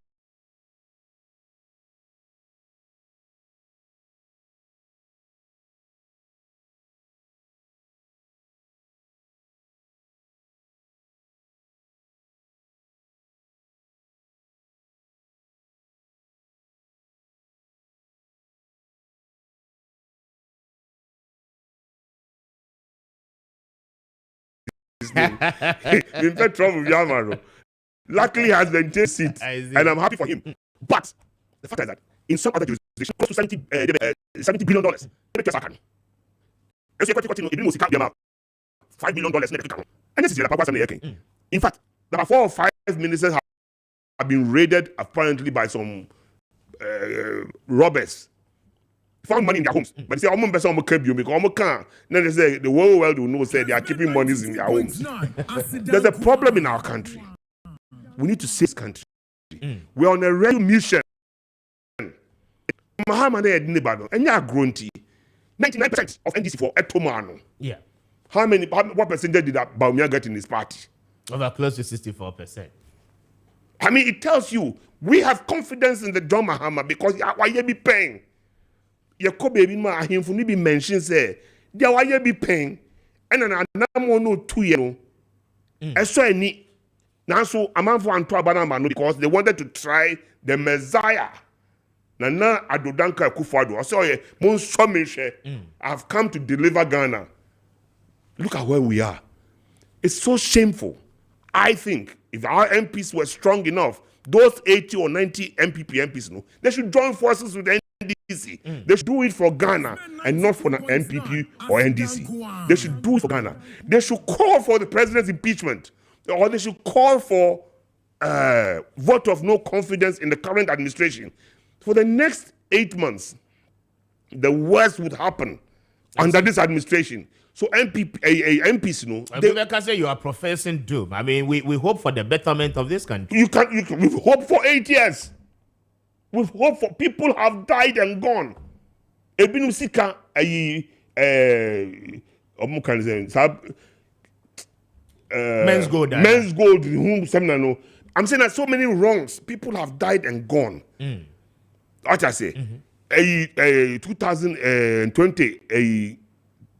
in fact, trouble with Yamaro. Luckily, he has maintained his seat, and I'm happy for him. But the fact is that in some other jurisdictions, close to $70 billion, they just happen. And so $5 billion, and this is the Papa. In fact, about 4 or 5 ministers have been raided apparently by some robbers. found money in their homes. But they say, I'm because then they say the whole world will know say they are keeping monies in their homes. There's a problem in our country. We need to save this country. We're on a real mission. Muhammad Ednibado, and you are grunty. 99% of NDC for Etomano. Yeah. What percentage did that Baumia get in his party? Over close to 64%. I mean, it tells you we have confidence in the John Mahama because why you be paying? You could be ma him for be mentioned say there why you be paying and then another no 2 years. I saw any now so a man for Antoine because they wanted to try the Messiah. Nana Adodanka Akufo-Addo. I saw ye mon somishe. I've come to deliver Ghana. Look at where we are. It's so shameful. I think if our MPs were strong enough, those 80 or 90 MPs, no, they should join forces with the NDC. They should do it for Ghana and not for the NPP or NDC. They should do it for Ghana. They should call for the president's impeachment, or they should call for vote of no confidence in the current administration. For the next 8 months, the worst would happen under this administration. So MPs, you know, they can say you are professing doom. I mean, we hope for the betterment of this country. We've hoped for 8 years. We've hoped for people have died and gone. Men's gold. Men's gold. I'm saying that so many wrongs. People have died and gone. What I say? 2020.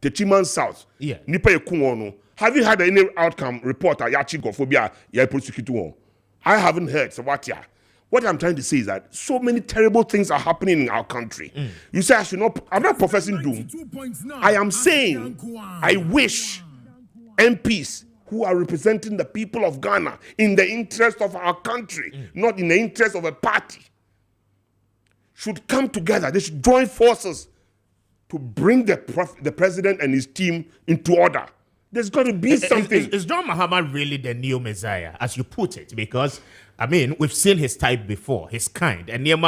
The Chiman South. Yeah. Nipa Ekuono. Have you had any outcome report? Yachigophobia. I haven't heard. So what? Yeah. What I'm trying to say is that so many terrible things are happening in our country. You say I'm not professing doom. I am saying I wish MPs who are representing the people of Ghana in the interest of our country, not in the interest of a party, should come together. They should join forces to bring the president and his team into order. There's got to be something. Is John Mahama really the new Messiah, as you put it? Because, I mean, we've seen his type before, his kind. And I mean,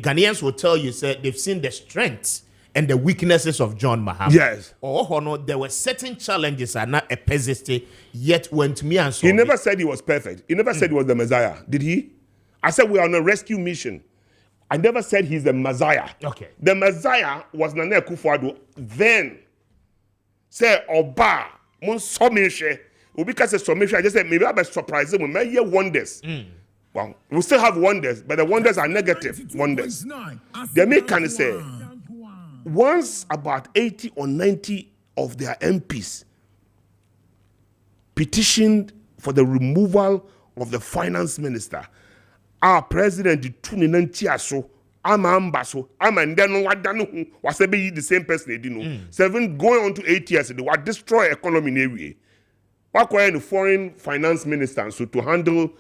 Ghanaians will tell you, sir, they've seen the strengths and the weaknesses of John Mahama. Yes. No, there were certain challenges are not a persistent, yet went to me and so. He never said he was perfect. He never said he was the Messiah. Did he? I said we are on a rescue mission. I never said he's the Messiah. Okay. The Messiah was Nana Akufo-Addo. Then, say Oba, mon somishe. Because the somishe, I just said maybe I'll be surprised when may hear wonders. Well, we still have wonders, but the wonders are negative wonders. They may kind of say once about 80 or 90 of their MPs petitioned for the removal of the finance minister. Our president did so. I'm ambaso. I'm and then what done was the same person they didn't know. 7 going on to 8 years, they will destroy economy in area. What the foreign finance minister so to handle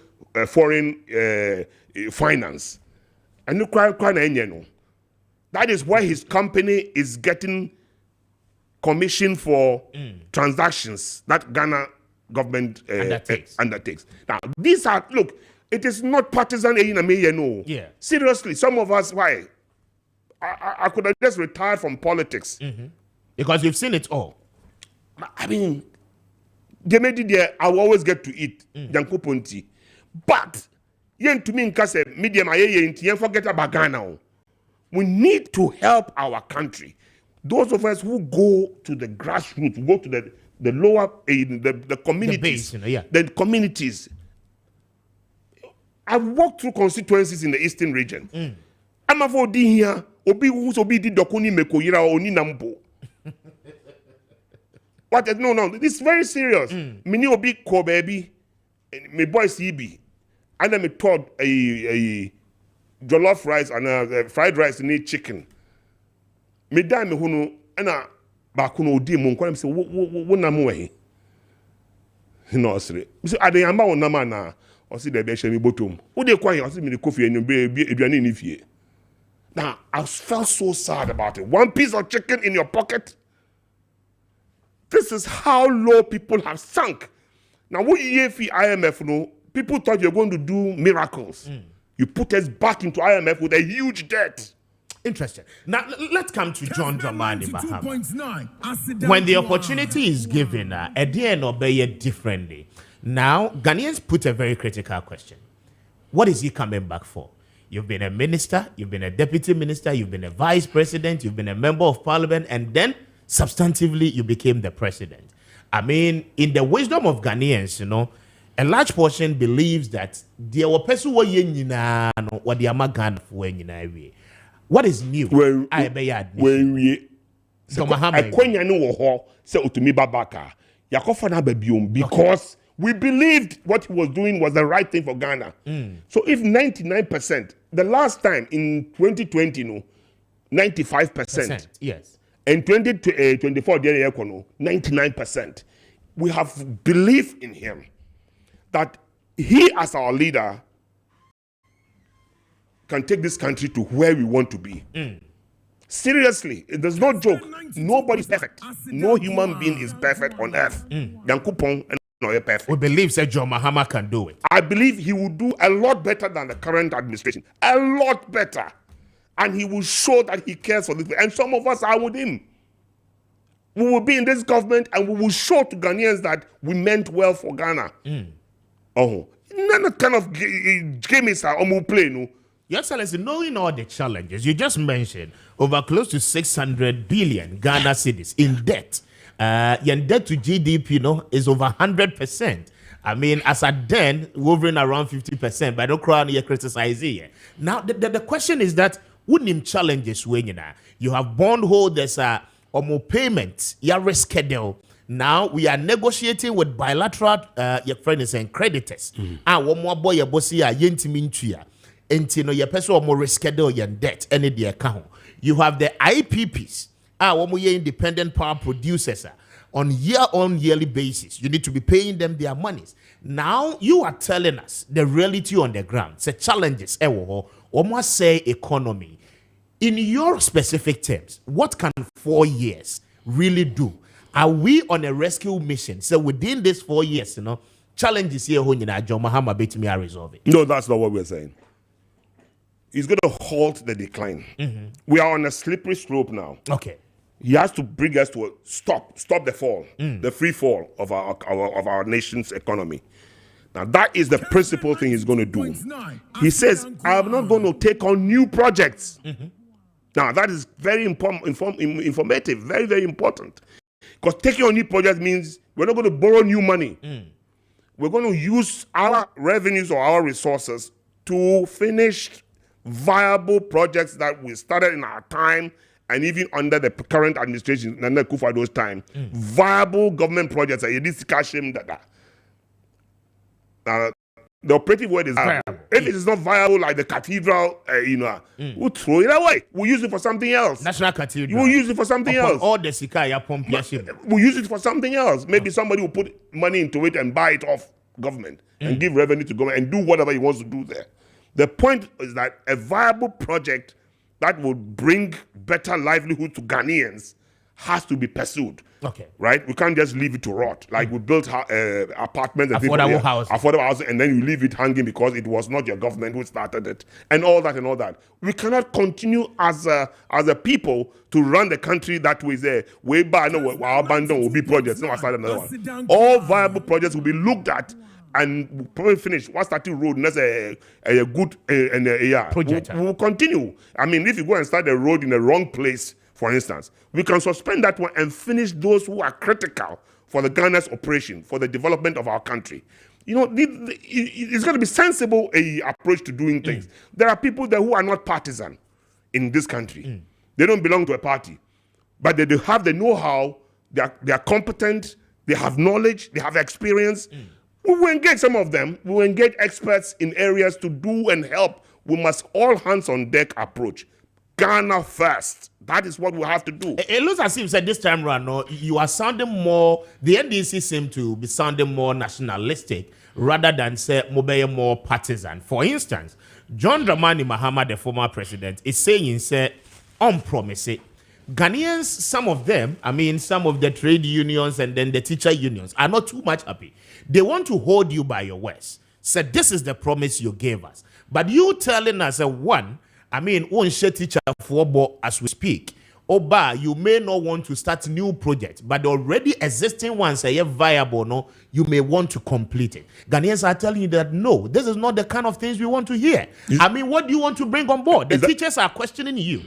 foreign finance. And look that is why his company is getting commission for transactions that Ghana government undertakes. Now, these are, look, it is not partisan, no. Yeah. Seriously, some of us, why? I could have just retired from politics. Because you've seen it all. I mean, they made it there, I will always get to eat. But, yen to me, in case medium, I forget about Ghana. We need to help our country. Those of us who go to the grassroots, go to the lower, the communities, the base, the communities. I've walked through constituencies in the eastern region. I'm a for here, obi who's obi di dokuni mekoyira oni nambo. What? No, this is very serious. Mini obi ko baby, my boy CB, and then me taught a jollof rice and fried rice and chicken. Me die me hunu, and a bakuno di mon kwa me say wo na mo we. No sire. So adeyamba won na ma na. Or see the best bottom. Who they call you? See me the coffee and you Now, I felt so sad about it. 1 piece of chicken in your pocket. This is how low people have sunk. Now, what you for IMF? No, people thought you're going to do miracles. You put us back into IMF with a huge debt. Interesting. Now, let's come to John Dramani Mahama. When the opportunity is given, at the end, obey it differently. Now, Ghanaians put a very critical question. What is he coming back for? You've been a minister, you've been a deputy minister, you've been a vice president, you've been a member of parliament, and then substantively you became the president. I mean, in the wisdom of Ghanaians, you know, a large portion believes that there were person what the Amagan for what is new? When we because we believed what he was doing was the right thing for Ghana. So if 99%, the last time in 2020, no, 95%. Yes. And 2024, 99%. We have belief in him that he, as our leader, can take this country to where we want to be. Seriously, there's no joke. Nobody's perfect. No human being is perfect on earth. We believe that John Mahama can do it. I believe he will do a lot better than the current administration. A lot better. And he will show that he cares for this. And some of us are with him. We will be in this government and we will show to Ghanaians that we meant well for Ghana. None of kind of games are on play, no. Your Excellency, knowing all the challenges, you just mentioned over close to 600 billion Ghana cedis in debt. Your debt to GDP, you know, is over 100%. I mean, as at then, hovering around 50%, but don't cry on your criticizing. Now, the question is that, wouldn't him challenges when you have bondholders more payments, your reschedule. Now we are negotiating with bilateral your friends and creditors. One more boy your bossy yentimintua. Entino your person or more reschedule your debt any the account. You have the IPPs, one more independent power producers on yearly basis. You need to be paying them their monies. Now you are telling us the reality on the ground. The challenges almost say economy. In your specific terms, what can 4 years really do? Are we on a rescue mission? So within these 4 years, you know, challenges here, John Mahama bet me I resolve it. No, that's not what we're saying. He's going to halt the decline. We are on a slippery slope now. Okay. He has to bring us to a stop the fall, the free fall of our nation's economy. Now, that is the principal thing he's going to do. He says, I'm not going to take on new projects. Now, that is very informative, very, very important. Because taking on new projects means we're not going to borrow new money. We're going to use our revenues or our resources to finish viable projects that we started in our time and even under the current administration, Nana Akufo-Addo's time. Viable government projects. The operative word is viable. If it is not viable, like the cathedral, we'll throw it away. We'll use it for something else. National Cathedral. We'll use it for something else. All the Sikaya pump. We'll use it for something else. Maybe somebody will put money into it and buy it off government and give revenue to government and do whatever he wants to do there. The point is that a viable project that will bring better livelihood to Ghanaians has to be pursued. Okay. Right? We can't just leave it to rot. Like we built apartments and affordable housing, and then you leave it hanging because it was not your government who started it, and all that. We cannot continue as a people to run the country that way. There, way back, no, our abandon will be projects. No, I started another one. All viable projects will be looked at and we'll probably finish. What's starting road? That's a good project. We'll continue. I mean, if you go and start the road in the wrong place, for instance, we can suspend that one and finish those who are critical for the Ghana's operation, for the development of our country. You know, it's going to be sensible approach to doing things. There are people there who are not partisan in this country. They don't belong to a party, but they have the know-how. They are competent. They have knowledge. They have experience. We will engage some of them. We will engage experts in areas to do and help. We must all hands on deck approach. Ghana first. That is what we have to do. It looks as if this time around, no, you are sounding more, the NDC seem to be sounding more nationalistic rather than say more partisan. For instance, John Dramani Mahama, the former president, is saying, on promise it. Ghanaians, some of them, I mean, some of the trade unions and then the teacher unions are not too much happy. They want to hold you by your words. Said, this is the promise you gave us. But you telling us, one, I mean, one share teacher for but as we speak. Oba, you may not want to start new projects, but the already existing ones are viable. No, you may want to complete it. Ghanaians are telling you that no, this is not the kind of things we want to hear. I mean, what do you want to bring on board? The teachers are questioning you.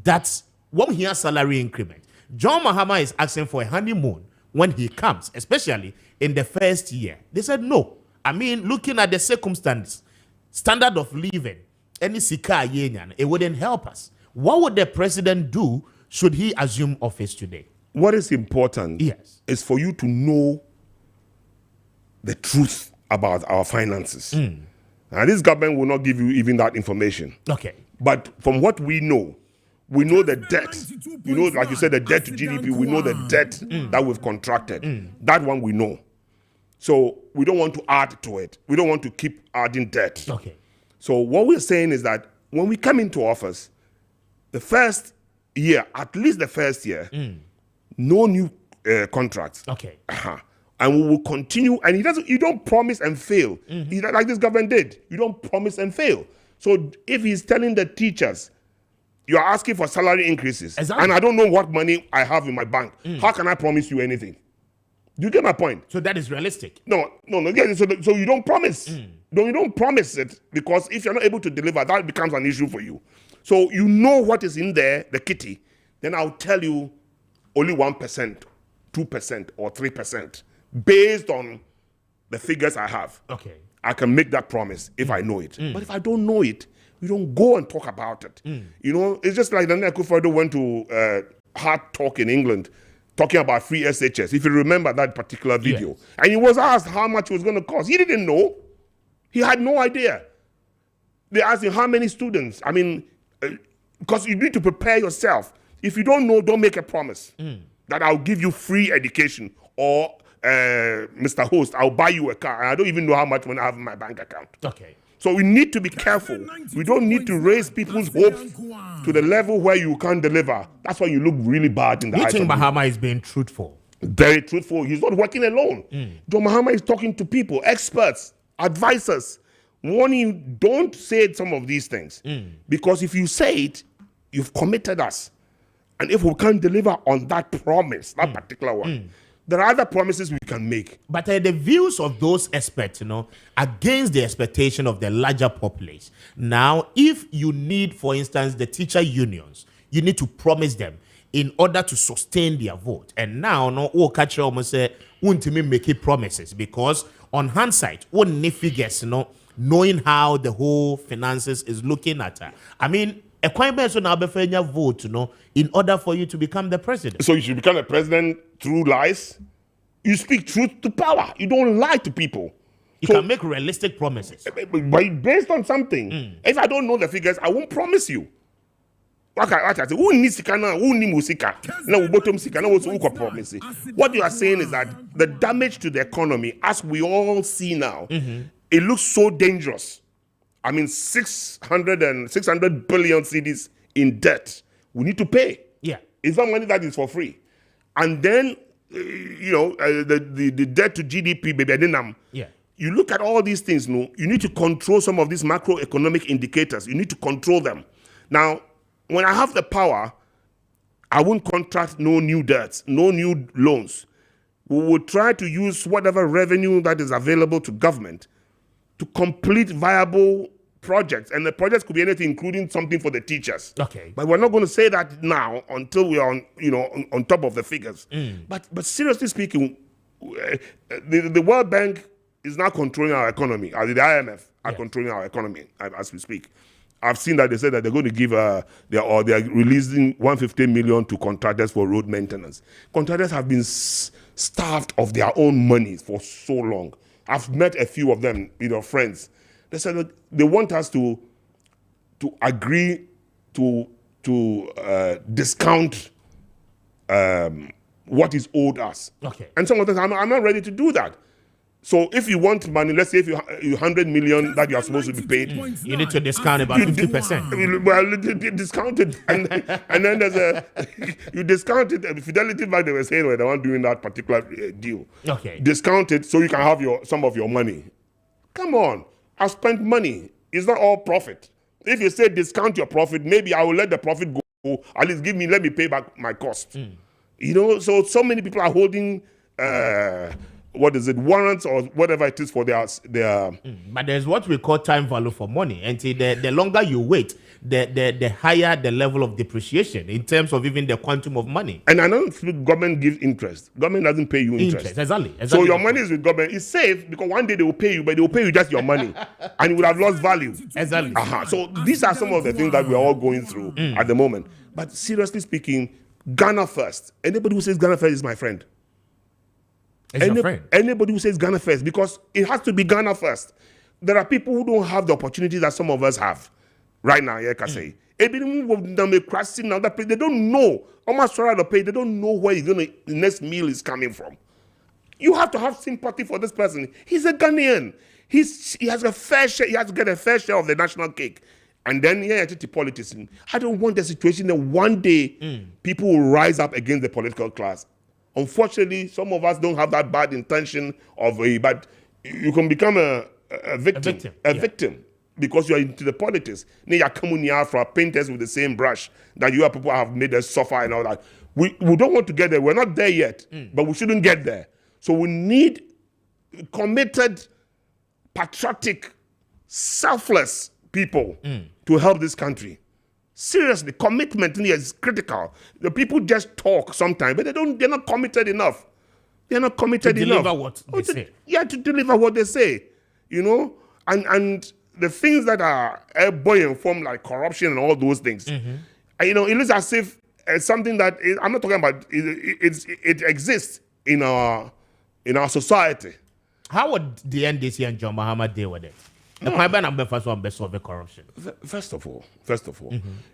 That's when we hear salary increment. John Mahama is asking for a honeymoon when he comes, especially in the first year. They said no. I mean, looking at the circumstances, standard of living, any sika yenyan, it wouldn't help us. What would the president do should he assume office today? What is important is for you to know the truth about our finances. And this government will not give you even that information. Okay. But from what we know the debt. You know, like you said, the debt to GDP, we know the debt that we've contracted. That one we know. So we don't want to add to it. We don't want to keep adding debt. Okay. So what we're saying is that when we come into office, the first year, at least the first year, no new contracts. Okay. And we will continue. And you don't promise and fail. Like this government did. You don't promise and fail. So if he's telling the teachers, you are asking for salary increases, and I don't know what money I have in my bank, how can I promise you anything? Do you get my point? So that is realistic. No. So you don't promise. No, you don't promise it, because if you're not able to deliver, that becomes an issue for you. So you know what is in there, the kitty. Then I'll tell you only 1%, 2%, or 3% based on the figures I have. Okay. I can make that promise if I know it. But if I don't know it, we don't go and talk about it. You know, it's just like Nana Akufo-Addo went to Hard Talk in England talking about free SHS. If you remember that particular video. And he was asked how much it was going to cost. He didn't know. He had no idea. They asked him how many students. I mean, because you need to prepare yourself. If you don't know, don't make a promise that I'll give you free education, or Mr. Host, I'll buy you a car. And I don't even know how much money I have in my bank account. Okay. So we need to be careful. We don't need to raise people's hopes to the level where you can't deliver. That's why you look really bad in the eyes of people. Mahama is being truthful? Very truthful. He's not working alone. John Mahama is talking to people, experts, advisors, warning you, don't say some of these things. Because if you say it, you've committed us. And if we can't deliver on that promise, that particular one, there are other promises we can make. But the views of those experts, against the expectation of the larger populace. Now, if you need, for instance, the teacher unions, you need to promise them in order to sustain their vote. And now, all catch almost say, won't make it promises, because on hindsight, only figures, knowing how the whole finances is looking at her. I mean, a quite person now before your vote, in order for you to become the president. So you should become a president through lies. You speak truth to power. You don't lie to people. You can make realistic promises. But based on something. If I don't know the figures, I won't promise you. What you are saying is that the damage to the economy, as we all see now, it looks so dangerous. I mean, 600 billion cedis in debt. We need to pay. Yeah. It's not money that is for free. And then, the debt to GDP, baby, you look at all these things, you need to control some of these macroeconomic indicators. You need to control them. Now, when I have the power, I won't contract no new debts, no new loans. We will try to use whatever revenue that is available to government to complete viable projects. And the projects could be anything, including something for the teachers. Okay. But we're not going to say that now until we are on top of the figures. But seriously speaking, the World Bank is now controlling our economy. The IMF are controlling our economy as we speak. I've seen that they said that they're going to give they're releasing 150 million to contractors for road maintenance. Contractors have been starved of their own money for so long. I've met a few of them, friends. They said that they want us to agree to discount what is owed us. Okay. And some of them, I'm not ready to do that. So if you want money, let's say if you 100 million that you are supposed to be paid, you need to discount about 50%. Well, discount it, and then there's you discount it. Fidelity Bank, they were saying, well, they weren't doing that particular deal. Okay. Discount it so you can have some of your money. Come on, I've spent money. It's not all profit. If you say discount your profit, maybe I will let the profit go. At least let me pay back my cost. You know, so many people are holding warrants or whatever it is for their. But there's what we call time value for money, and the longer you wait, the higher the level of depreciation in terms of even the quantum of money. And I don't think government gives interest. Government doesn't pay you interest. Exactly. So your money is with government. It's safe because one day they will pay you, but they will pay you just your money, and you would have lost value. Exactly. So these are some of the things that we are all going through at the moment. But seriously speaking, Ghana first. Anybody who says Ghana first is my friend. Your friend. Anybody who says Ghana first, because it has to be Ghana first. There are people who don't have the opportunity that some of us have right now. Yeah, can say. They don't know how much to pay. They don't know where the next meal is coming from. You have to have sympathy for this person. He's a Ghanaian. He has a fair share. He has to get a fair share of the national cake. And then to politics. I don't want the situation that one day people will rise up against the political class. Unfortunately, some of us don't have that bad intention but you can become a victim. A victim because you are into the politics. Now you are coming here for painters with the same brush that you people have made us suffer and all that. We don't want to get there. We're not there yet, but we shouldn't get there. So we need committed, patriotic, selfless people to help this country. Seriously, commitment is critical. The people just talk sometimes, but they're not committed enough. They're not committed enough. To deliver what they say. Yeah, to deliver what they say. You know? And the things that are buoyant from like corruption and all those things. You know, it looks as if it's something that I'm not talking about. It exists in our society. How would the NDC and John Mahama deal with it? Corruption. First of all,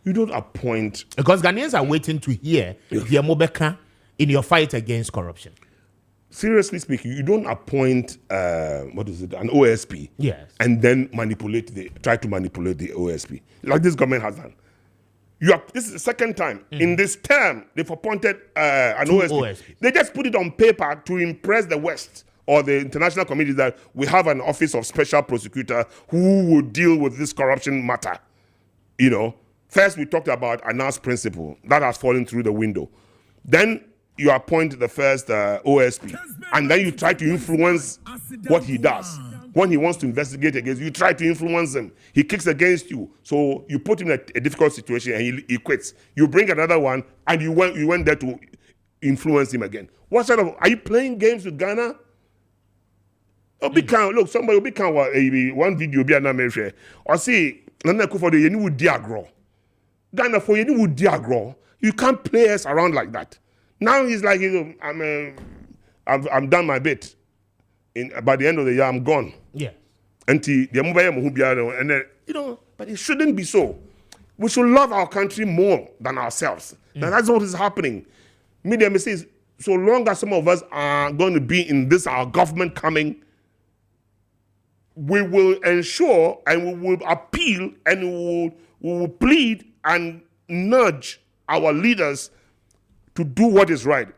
you don't appoint, because Ghanaians are waiting to hear the Mobeka in your fight against corruption. Seriously speaking, you don't appoint an OSP, yes, and then try to manipulate the OSP like this government has done. This is the second time in this term they've appointed an OSP. They just put it on paper to impress the West or the international community that we have an office of special prosecutor who will deal with this corruption matter. You know, first we talked about announced principle that has fallen through the window. Then you appoint the first OSP, and then you try to influence what he does. When he wants to investigate against you, try to influence him. He kicks against you, so you put him in a difficult situation, and he quits. You bring another one, and you went there to influence him again. What sort of, are you playing games with Ghana? Look, somebody will be one video be an American. Or see, Nana Kufuor you would diagro. Ghana for you would diagro. You can't play us around like that. Now he's like, I'm done my bit. By the end of the year, I'm gone. Yeah. And but it shouldn't be so. We should love our country more than ourselves. Now that's what is happening. Media says, so long as some of us are going to be in this, our government coming, we will ensure and we will appeal and we will plead and nudge our leaders to do what is right.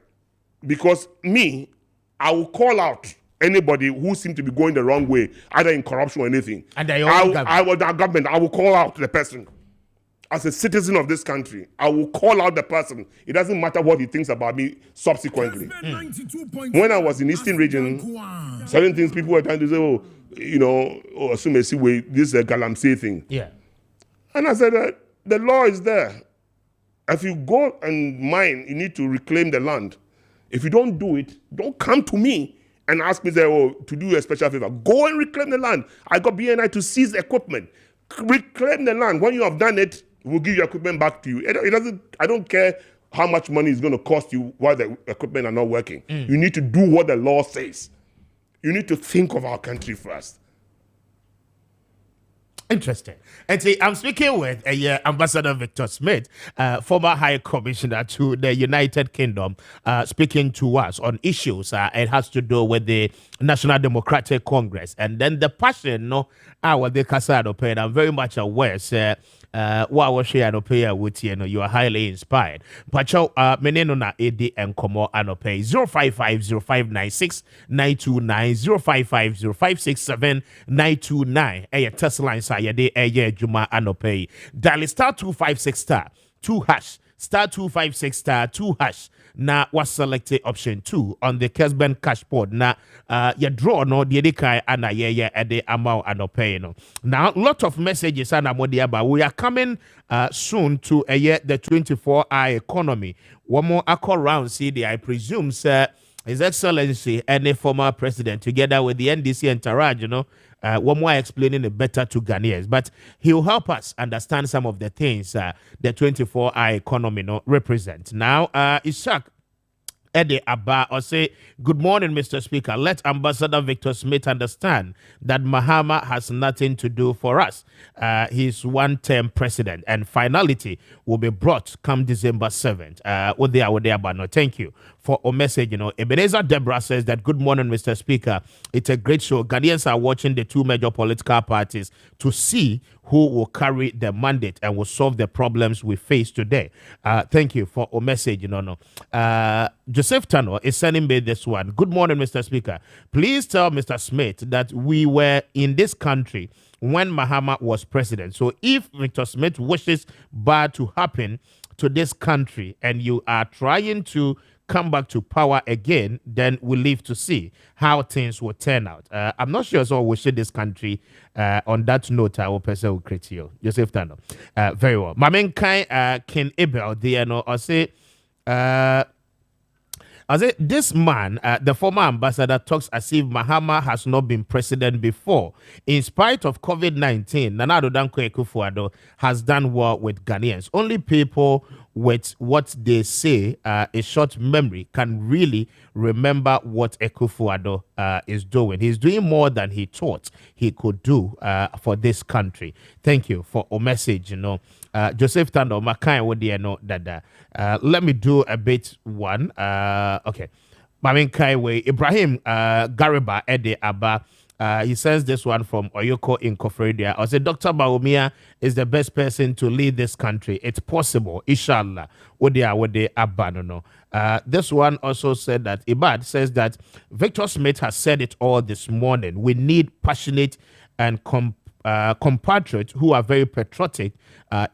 Because I will call out anybody who seems to be going the wrong way, either in corruption or anything. And I will call out the person. As a citizen of this country, I will call out the person. It doesn't matter what he thinks about me subsequently. When I was in Eastern Region, certain things people were trying to say, assume this is a galamsey thing. Yeah. And I said, the law is there. If you go and mine, you need to reclaim the land. If you don't do it, don't come to me and ask me to do a special favor. Go and reclaim the land. I got BNI to seize equipment. Reclaim the land. When you have done it, we'll give your equipment back to you. I don't care how much money it's going to cost you while the equipment are not working. You need to do what the law says. You need to think of our country first. Interesting. And see, I'm speaking with Ambassador Victor Smith, former High Commissioner to the United Kingdom, speaking to us on issues. It has to do with the National Democratic Congress. And then the passion, what they casado paid, I'm very much aware, What was she anope wuti no you are highly inspired. Pacho meneno na edi enkomo anope 0550596 929 eye test line sa yede eye juma anope. Dial star 256 star 2 hash star 256 star 2 hash. Na was selected option 2 on the Kessben cashboard. Na you draw no the edikai ana ye ede amount anope no. Now lot of messages ana modiaba. We are coming soon to a year the 24-hour economy. One more accord round CD, I presume, sir. His Excellency and the former president, together with the NDC entourage, one more explaining it better to Ghanaians. But he'll help us understand some of the things the 24-hour economy represent. Now, Ishak Eddie Abba or say, good morning, Mr. Speaker. Let Ambassador Victor Smith understand that Mahama has nothing to do for us. He's one-term president, and finality will be brought come December 7th. Thank you for a message. Ebenezer Deborah says that, good morning, Mr. Speaker. It's a great show. Ghanaians are watching the two major political parties to see who will carry the mandate and will solve the problems we face today. Thank you for a message. Joseph Tano is sending me this one. Good morning, Mr. Speaker. Please tell Mr. Smith that we were in this country when Mahama was president. So if Victor Smith wishes bad to happen to this country and you are trying to come back to power again, then we live to see how things will turn out. I'm not sure so we should this country. On that note, I will person will create you. Joseph Tano. Very well. Mamen Kai Ken Abel, I say this man, the former ambassador, talks as if Mahama has not been president before. In spite of COVID-19, Nana Addo Dankwa Akufo-Addo has done well with Ghanaians. Only people with what they say a short memory can really remember what Akufo-Addo is doing. He's doing more than he thought he could do for this country. Thank you for a message. Joseph Tando Makai Wodiano Dada. Let me do a bit one. Okay. Mamin Kaiwe Ibrahim Gariba Ede Abba. He sends this one from Oyoko in Kofredia. I say Dr. Bawumia is the best person to lead this country. It's possible, inshallah. Wode Abba no. This one also said that Ibad says that Victor Smith has said it all this morning. We need passionate and compatriots who are very patriotic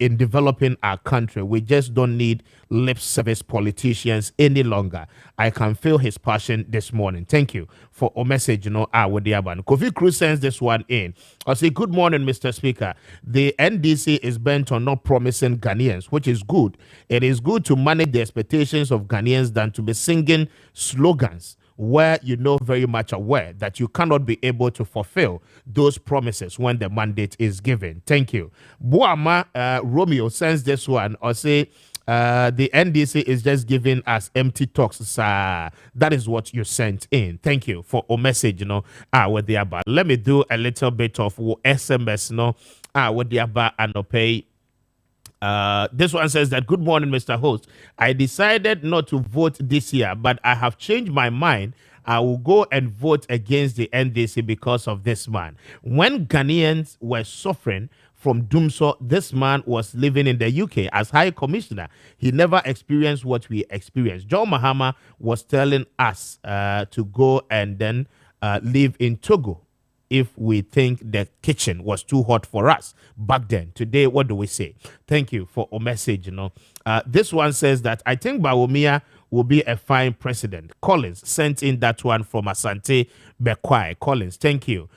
in developing our country. We just don't need lip service politicians any longer. I can feel his passion this morning. Thank you for a message. Kofi Cruz sends this one in. I say, good morning, Mr. Speaker. The NDC is bent on not promising Ghanaians, which is good. It is good to manage the expectations of Ghanaians than to be singing slogans where you know very much aware that you cannot be able to fulfill those promises when the mandate is given. Thank you. Boama Romeo sends this one or say the NDC is just giving us empty talks. That is what you sent in. Thank you for a message. With the about. Let me do a little bit of SMS. With the about and pay. This one says that, good morning, Mr. Host. I decided not to vote this year, but I have changed my mind. I will go and vote against the NDC because of this man. When Ghanaians were suffering from Dumso, this man was living in the UK as High Commissioner. He never experienced what we experienced. John Mahama was telling us to go and then live in Togo if we think the kitchen was too hot for us back then. Today, what do we say? Thank you for a message. This one says that I think Bawumia will be a fine president. Collins sent in that one from Asante Bekwai. Collins, thank you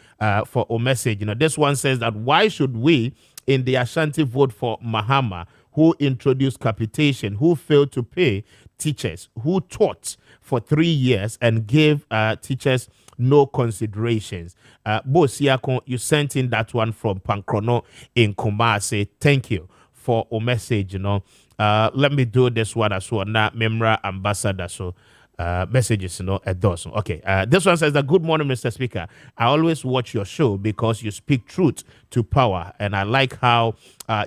for a message. This one says that why should we in the Ashanti vote for Mahama, who introduced capitation, who failed to pay teachers, who taught for 3 years and gave teachers no considerations. Bosiako, you sent in that one from Pankrono in Kumasi. Thank you for a message. Let me do this one as well. Now, Memra Ambassador. So messages, Okay. This one says that, good morning, Mr. Speaker. I always watch your show because you speak truth to power, and I like how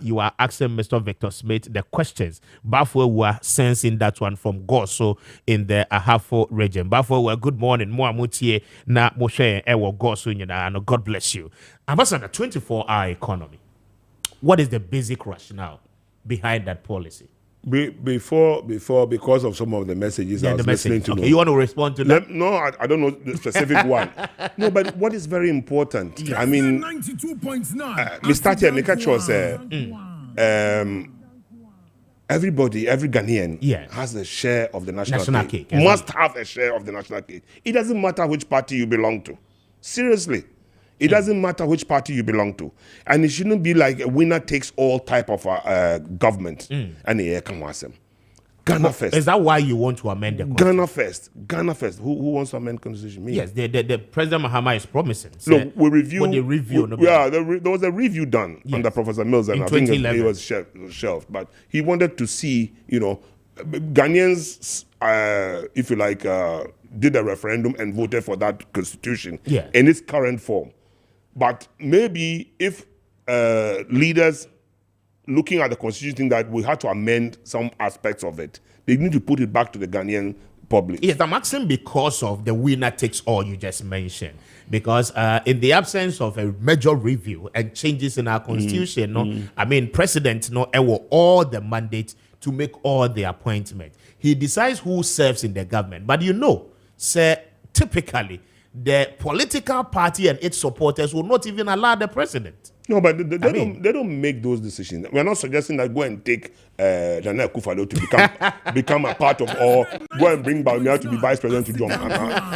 you are asking Mr. Victor Smith the questions. Bafo were sensing that one from Goso in the Ahafo region. Bafo were good morning, Moamutie na Moshe Ewo Goso, and God bless you. Ambassador, 24-hour economy. what is the basic rationale behind that policy? Before, because of some of the messages I was listening to. Okay, you want to respond to that? No, I don't know the specific one. No, but what is very important, I mean, Mr. Chemikacho said, everybody, every Ghanaian has a share of the national cake. Must have a share of the national cake. It doesn't matter which party you belong to. Seriously. It doesn't matter which party you belong to. And it shouldn't be like a winner takes all type of government. And the can was them. Ghana first. Is that why you want to amend the constitution? Ghana first. Who wants to amend the constitution? Me. Yes, the President Mahama is promising. No, we review. There was a review done under Professor Mills, and I think it was shelved. But he wanted to see, Ghanaians, if you like, did a referendum and voted for that constitution in its current form. But maybe if leaders looking at the constitution think that we had to amend some aspects of it, they need to put it back to the Ghanaian public. Yes, I'm asking because of the winner takes all you just mentioned. Because in the absence of a major review and changes in our constitution, I mean, president all the mandate to make all the appointments. He decides who serves in the government. But typically, the political party and its supporters will not even allow the president. No, but they don't make those decisions. We're not suggesting that go and take Nana Akufo-Addo to become a part of, or go and bring Bawumia to be vice president to John.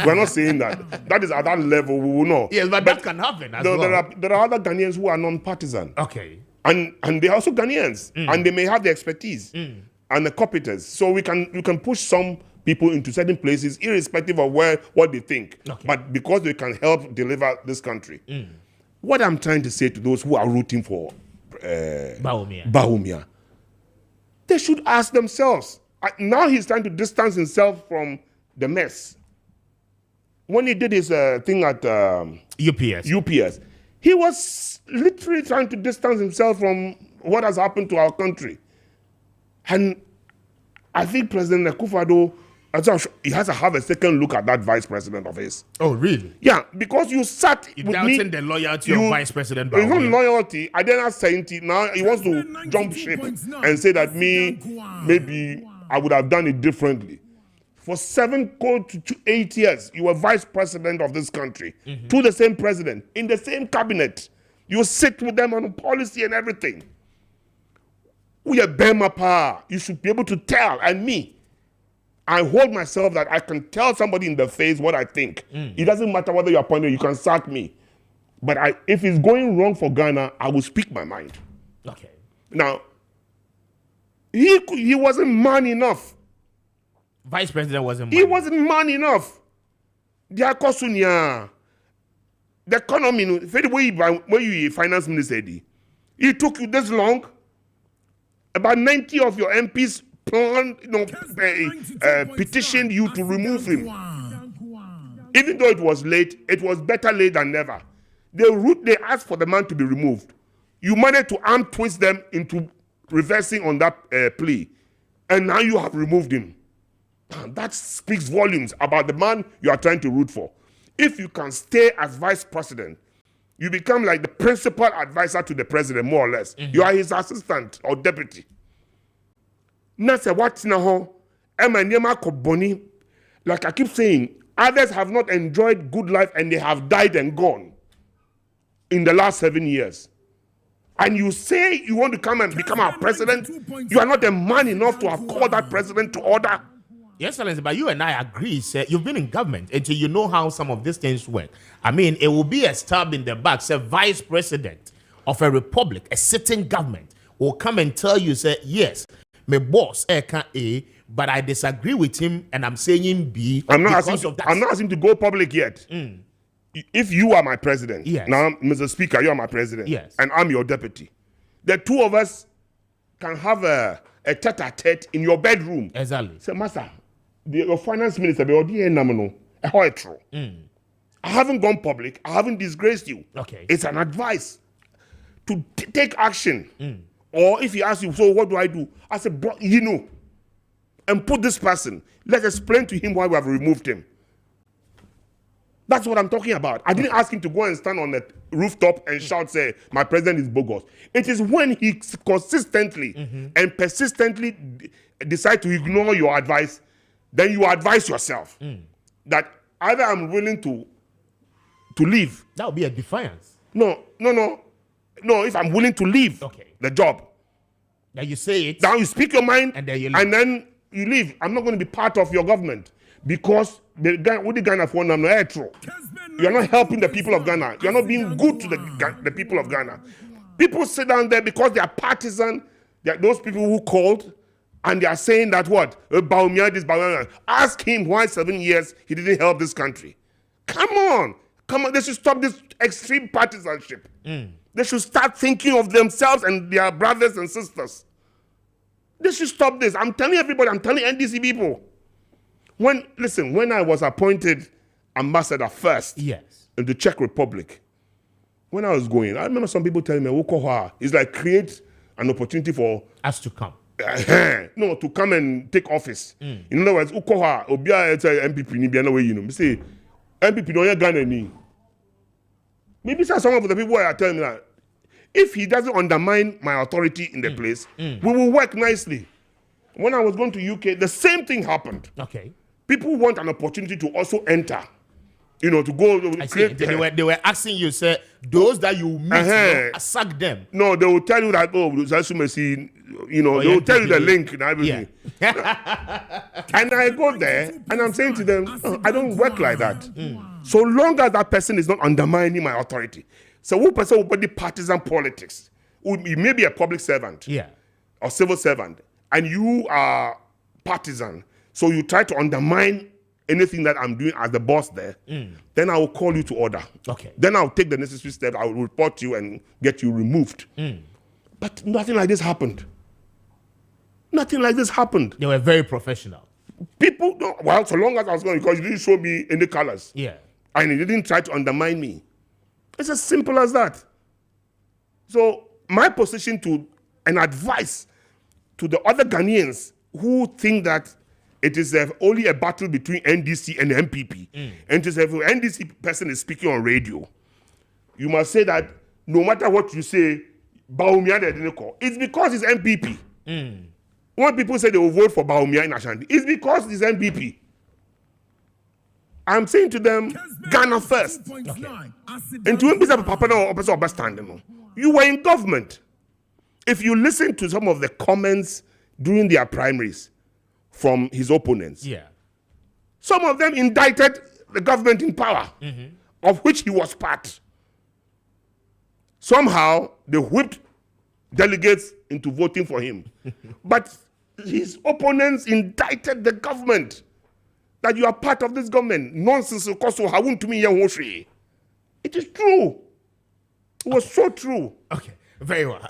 We're not saying that. That is at that level, we will know. Yes, but that can happen as well. There are other Ghanaians who are non-partisan. Okay. And they're also Ghanaians. And they may have the expertise and the competence. So we can push some people into certain places, irrespective of what they think. Okay. But because they can help deliver this country. What I'm trying to say to those who are rooting for Bawumia, they should ask themselves. Now he's trying to distance himself from the mess. When he did his thing at UPS, he was literally trying to distance himself from what has happened to our country. And I think President Akufo-Addo, he has to have a second look at that vice president of his. Oh, really? Yeah, because you sat with me. The loyalty of Vice President Bawumia. It's not loyalty. I didn't say it. Now he wants to jump ship and say that maybe I would have done it differently. For 7 to 8 years, you were vice president of this country. To the same president, in the same cabinet. You sit with them on policy and everything. We are Bema power. You should be able to tell. And me, I hold myself that I can tell somebody in the face what I think. It doesn't matter whether you're appointed, you can sack me. But if it's going wrong for Ghana, I will speak my mind. Okay. Now, he wasn't man enough. Vice President wasn't man. He wasn't man enough. The economy, when you finance minister, it took you this long. About 90 of your MPs petitioned you to remove him. Even though it was late, it was better late than never. They asked for the man to be removed. You managed to arm twist them into reversing on that plea. And now you have removed him. That speaks volumes about the man you are trying to root for. If you can stay as vice president, you become like the principal advisor to the president, more or less. You are his assistant or deputy. Like I keep saying, others have not enjoyed good life and they have died and gone in the last 7 years. And you say you want to come and become our president, you are not a man enough to have called that president to order. Yes, Excellency, but you and I agree, sir. You've been in government until you know how some of these things work. I mean, it will be a stab in the back. Say, vice president of a republic, a sitting government, will come and tell you, say, yes, my boss, can't A, but I disagree with him and I'm saying B. I'm not asking to go public yet. If you are my president, now, Mr. Speaker, you are my president, and I'm your deputy, the two of us can have a tete-a-tete in your bedroom. Exactly. Say, Master, your finance minister, I haven't gone public. I haven't disgraced you. Okay. It's an advice to take action. Or if he asks you, so what do I do? I said, bro, and put this person. Let's explain to him why we have removed him. That's what I'm talking about. I didn't ask him to go and stand on the rooftop and shout, say, my president is bogus. It is when he consistently and persistently decide to ignore your advice, then you advise yourself that either I'm willing to leave. That would be a defiance. No, if I'm willing to leave the job. Now you say it. Now you speak your mind and then you leave. And then you leave. I'm not going to be part of your government because the guy with the Ghana phone, I'm not true. You're not helping the people of Ghana. You're not being good to the people of Ghana. People sit down there because they are partisan. They are those people who called and they are saying that what? Baumia, this Baumia. Ask him why 7 years he didn't help this country. Come on. They should stop this extreme partisanship. They should start thinking of themselves and their brothers and sisters. They should stop this. I'm telling everybody, I'm telling NDC people. When I was appointed ambassador first in the Czech Republic, when I was going, I remember some people telling me, it's like create an opportunity for us to come. To come and take office. In other words, Obia MPP ni be way, you know. Say MPP don't Ghana ni. Maybe some of the people are telling me that if he doesn't undermine my authority in the place, we will work nicely. When I was going to UK, the same thing happened. Okay. People want an opportunity to also enter. You know, to go. They were asking you, say, those that you meet, sack them. No, they will tell you that, they will tell you the link and everything. And I go there and I'm saying to them, I don't work like that. So long as that person is not undermining my authority. So one person will put partisan politics. You may be a public servant or civil servant, and you are partisan. So you try to undermine anything that I'm doing as the boss there, then I will call you to order. Okay. Then I'll take the necessary steps. I will report you and get you removed. But nothing like this happened. Nothing like this happened. They were very professional. People, so long as I was going, because you didn't show me any colors. Yeah. And you didn't try to undermine me. It's as simple as that. So my position to an advice to the other Ghanaians who think that it is only a battle between NDC and MPP. And if an NDC person is speaking on radio, you must say that no matter what you say, Baumia didn't call. It's because it's MPP. When people say they will vote for Baumia in Ashanti, it's because it's MPP. I'm saying to them, Ghana first. And to be Papa, you were in government. If you listen to some of the comments during their primaries from his opponents, some of them indicted the government in power, of which he was part. Somehow, they whipped delegates into voting for him. But his opponents indicted the government that you are part of this government. Nonsense, of course, it is true. It was so true. Okay. Very well.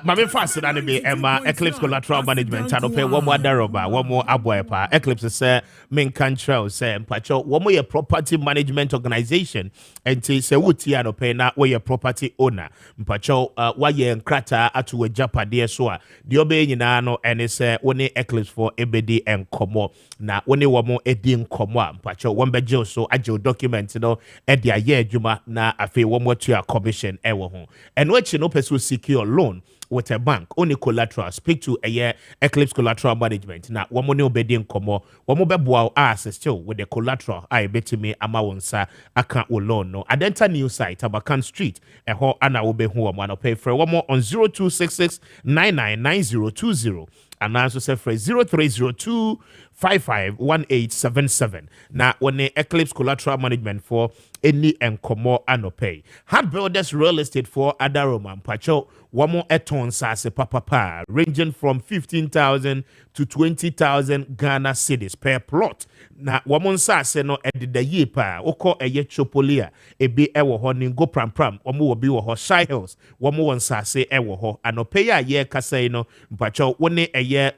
My first than be Emma Eclipse Collateral Management channel pay one more Daroba, one more Aboyapa. Eclipse say main control say Mpacho, one more your property management organization and say wuti ano pay na where your property owner. Mpacho why ye krata atu japa dear so the obey nyina no and say one Eclipse for ebedi and komo na one more edin komo Mpacho one bejo so ajo document no edia ye juma na afi one more to your commission ewo ho. And what you know pursue secure loan with a bank, only collateral. Speak to a year Eclipse Collateral Management. Now, one more obedient como, one more beboa ass still with the collateral. I bet me amawonsa account will loan no. Adenta new site Abakan Street. A ho ana obe who am pay for one more on 0266 999020. And also say for 0302 551877. Now, when the Eclipse Collateral Management for any and komo anopay. Hard builders real estate for Adaroma Pacho, one more eton sase papa, ranging from 15,000 to 20,000 Ghana cedis per plot. Na one sase no edit the year pa, oko a ye chopolia, a be ewo ho ningo pram, one more be ho shy hills, one more sase ewo ho, anopaya ye kaseno, Pacho, one a year.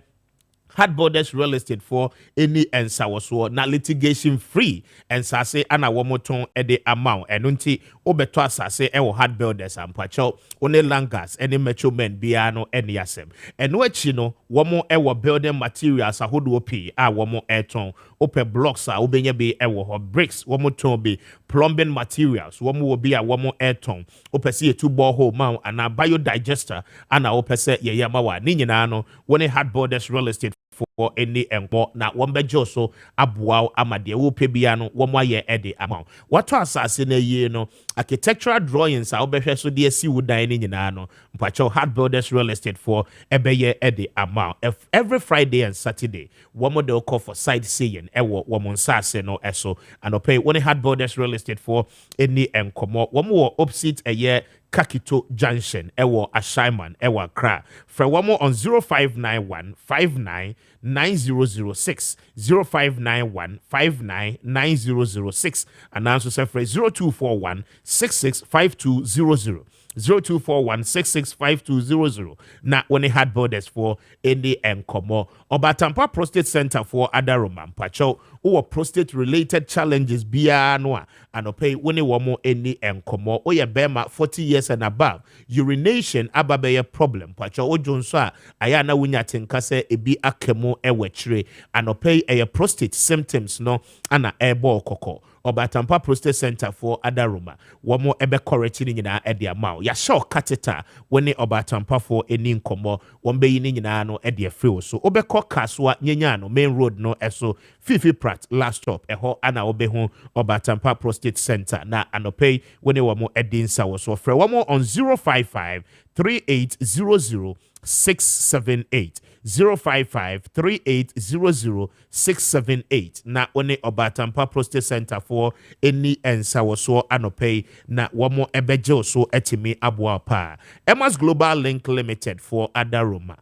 Hard borders real estate for any and so na litigation free and sase ana womoton ede amount and unti obeto asase e hard builders and pacho one langas any metro men biano any asem and which no womo e building materials ahodo pi a womo eton ope blocks a obenye be e bricks womo ton be plumbing materials womo will be a womo eton ope see two borehole mount and a biodigester ana ope se ye yamawa ni nyina no one hard borders real estate for any enko na wombejo so aboa amade wo pebia no wo moye ede ama wato asase na yie no architectural drawings a obehwe so de asi wudan ni nyina no mpacho hard builders real estate for ebeye ede ama every Friday and Saturday wo mo de call for side seeing ewo wo mo nsase no eso and pay one hard builders real estate for any enkomo wo mo opposite eye Kakito Junction, Ewo Ashaiman, Ewa Accra. For one more on 0591 599006, 0591 599006, and answer for 0241 665200. 0241665200. Na when they had borders for any enkomo. Obatampa Prostate Center for Adaroma. Pacho, or prostate related challenges bia noa. And pay when you want any enkomo. Or ya bema 40 years and above. Urination ababe problem. Pacho o jonsa ayana winya tinkase ebi akemo ewechre. And pay a prostate symptoms no ana ebo koko. Obatampa Prostate Center for Adaroma. Wamo ebe correcting nyina edi amount. Ya show catheter when Obatampa for any nkomo. Wambe yini nyina no edi free so. Obeko kaswa nyenya no main road no eso Fifi Pratt last stop. Eho ana obeho Obatampa Prostate Center na anopay when wamo edi nsa so. Fre wamo on 055 3800 678 055-3800-678 na one Obatampa Prostate Center for any ensa so anopay na wamo ebeje so etimi aboa pa Emma's Global Link Limited for Adaroma.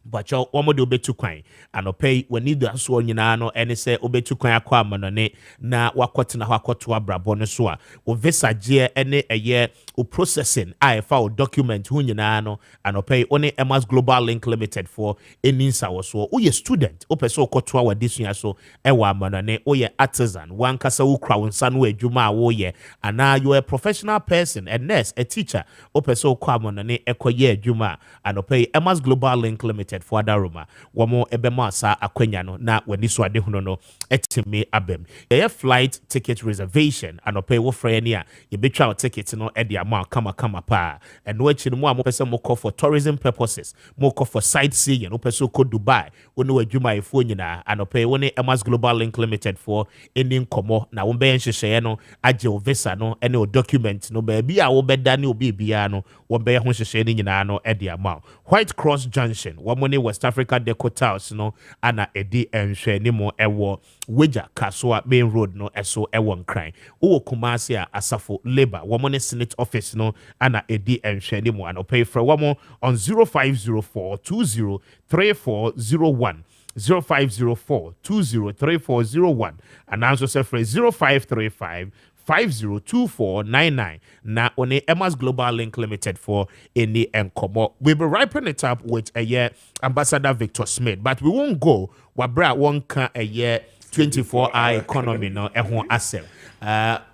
But you omodo betu kwan anopay wani da so nyina no ene se obetu kwan akwa amanone na wakotena wakoto abrabo no so a o visa je ene eye o processing ifa o document hu nyina no anopay one Emma's Global Link Limited for eninsa wo so o ye student o pese okoto wa disua so e wa amanone o ye artisan wankasa wo kra wonsa no adwuma wo ye ana you a professional person a nurse a teacher o pese okwa amanone ekoye adwuma anopay Emma's Global Link Limited for Adaroma wamo ebema sa akwanya no na wani so ade huno no etime abem ye flight ticket reservation anope wo frɛ ni a ye betwa ticket no e de ama kama pa eno achi no mo amopese mo call for tourism purposes mo call for sightseeing opese ko Dubai woni wadwuma efo nyina anope woni Emma's Global Link Limited for eni nkomo na wo be nhyehyɛ no agye o visa no ene o document no ba bia wo beda ne obi bia no wo be ho hyehyɛ ni nyina no e de ama White Cross Junction wamo West Africa Deco Towers no ana edi enhwe ni mo ewo Weja Kaswa main road no eso ewo nkran wo Kumasi a Asafo Labor womo ne Senate office no ana edi enhwe ni mo ano pay for womo on 0504203401 0504203401 and also say for 0535 502499 na one Emma's Global Link Limited for any enkomo. We will ripen it up with a year Ambassador Victor Smith, but we won't go wabra one can a year 24-hour economy no ehon asem.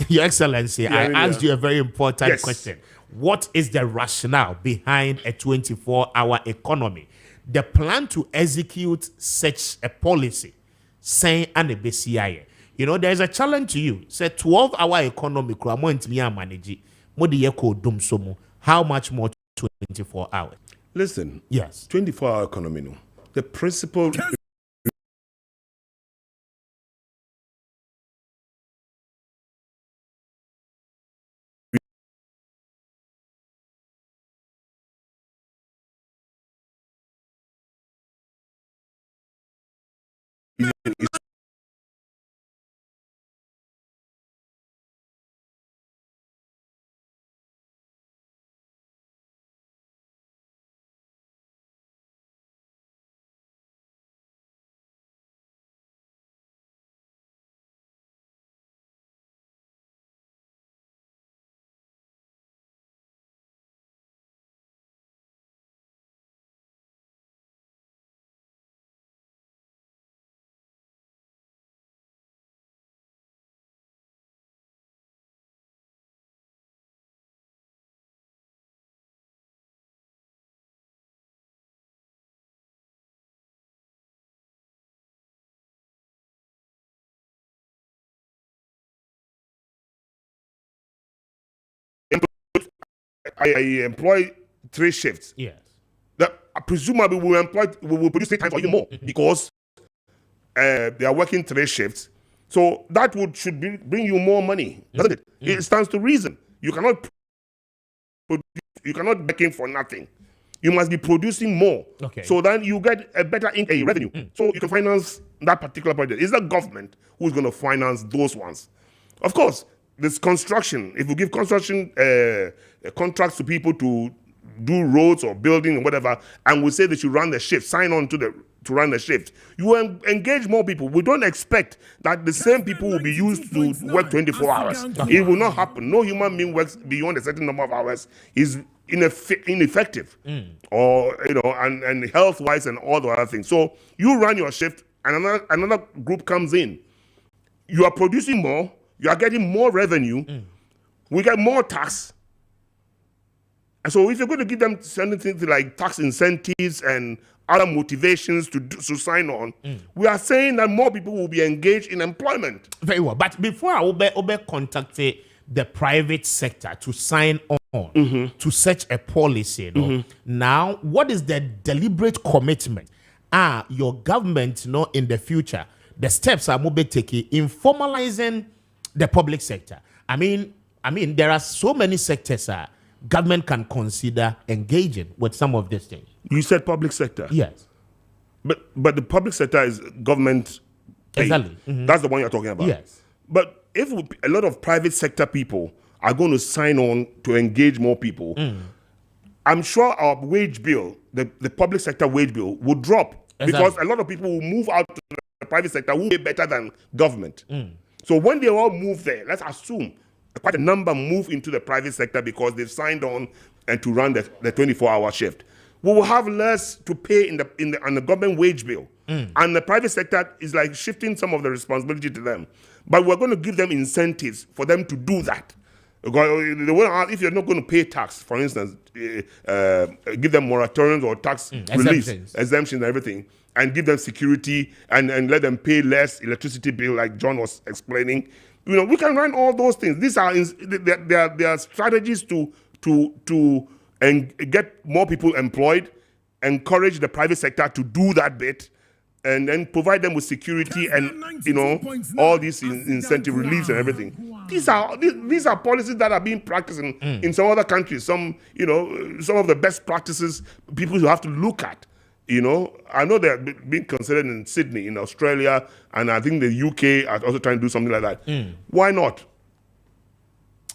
Your Excellency, I asked you a very important question. What is the rationale behind a 24-hour economy? The plan to execute such a policy, saying and a BCI. You know, there's a challenge to you. Say 12-hour economy, manage. How much more 24 hours? Listen, yes, 24-hour economy. No, the principle. I employ 3 shifts. Yes. That presumably we will produce 3 times or even more because they are working 3 shifts. So that should bring you more money, doesn't it? It stands to reason. You cannot working for nothing. You must be producing more. Okay. So then you get a better revenue. So you can finance that particular project. It's the government who's going to finance those ones. Of course, this construction, if you give construction contracts to people to do roads or building or whatever, and we say they should run the shift, sign on to run the shift, you will engage more people. We don't expect that the same people will be used to work 24 hours. It will not happen. No human being works beyond a certain number of hours. Is ineffective, or and health-wise and all the other things. So you run your shift, and another group comes in. You are producing more. You are getting more revenue. We get more tax. And so if you're going to give them certain things like tax incentives and other motivations to sign on, we are saying that more people will be engaged in employment. Very well. But before I will contact the private sector to sign on to such a policy, now what is the deliberate commitment? Your government, in the future, the steps are moving taking in formalizing the public sector. I mean, there are so many sectors government can consider engaging with some of these things. You said public sector. Yes. But the public sector is government paid. Exactly. That's the one you're talking about. Yes. But if a lot of private sector people are going to sign on to engage more people, I'm sure our wage bill, the public sector wage bill, will drop. Exactly. Because a lot of people will move out to the private sector who pay better than government. So when they all move there, let's assume quite a number move into the private sector because they've signed on and to run the 24-hour shift. We will have less to pay on the government wage bill. And the private sector is like shifting some of the responsibility to them. But we're going to give them incentives for them to do that. If you're not going to pay tax, for instance, give them moratoriums or tax relief, exemptions and everything, and give them security and let them pay less electricity bill, like John was explaining. We can run all those things. These are there are strategies to get more people employed, encourage the private sector to do that bit, and then provide them with security and all these incentive reliefs and everything. These are policies that are being practiced in some other countries. Some of the best practices people have to look at. I know they're being considered in Sydney, in Australia, and I think the UK are also trying to do something like that. Why not?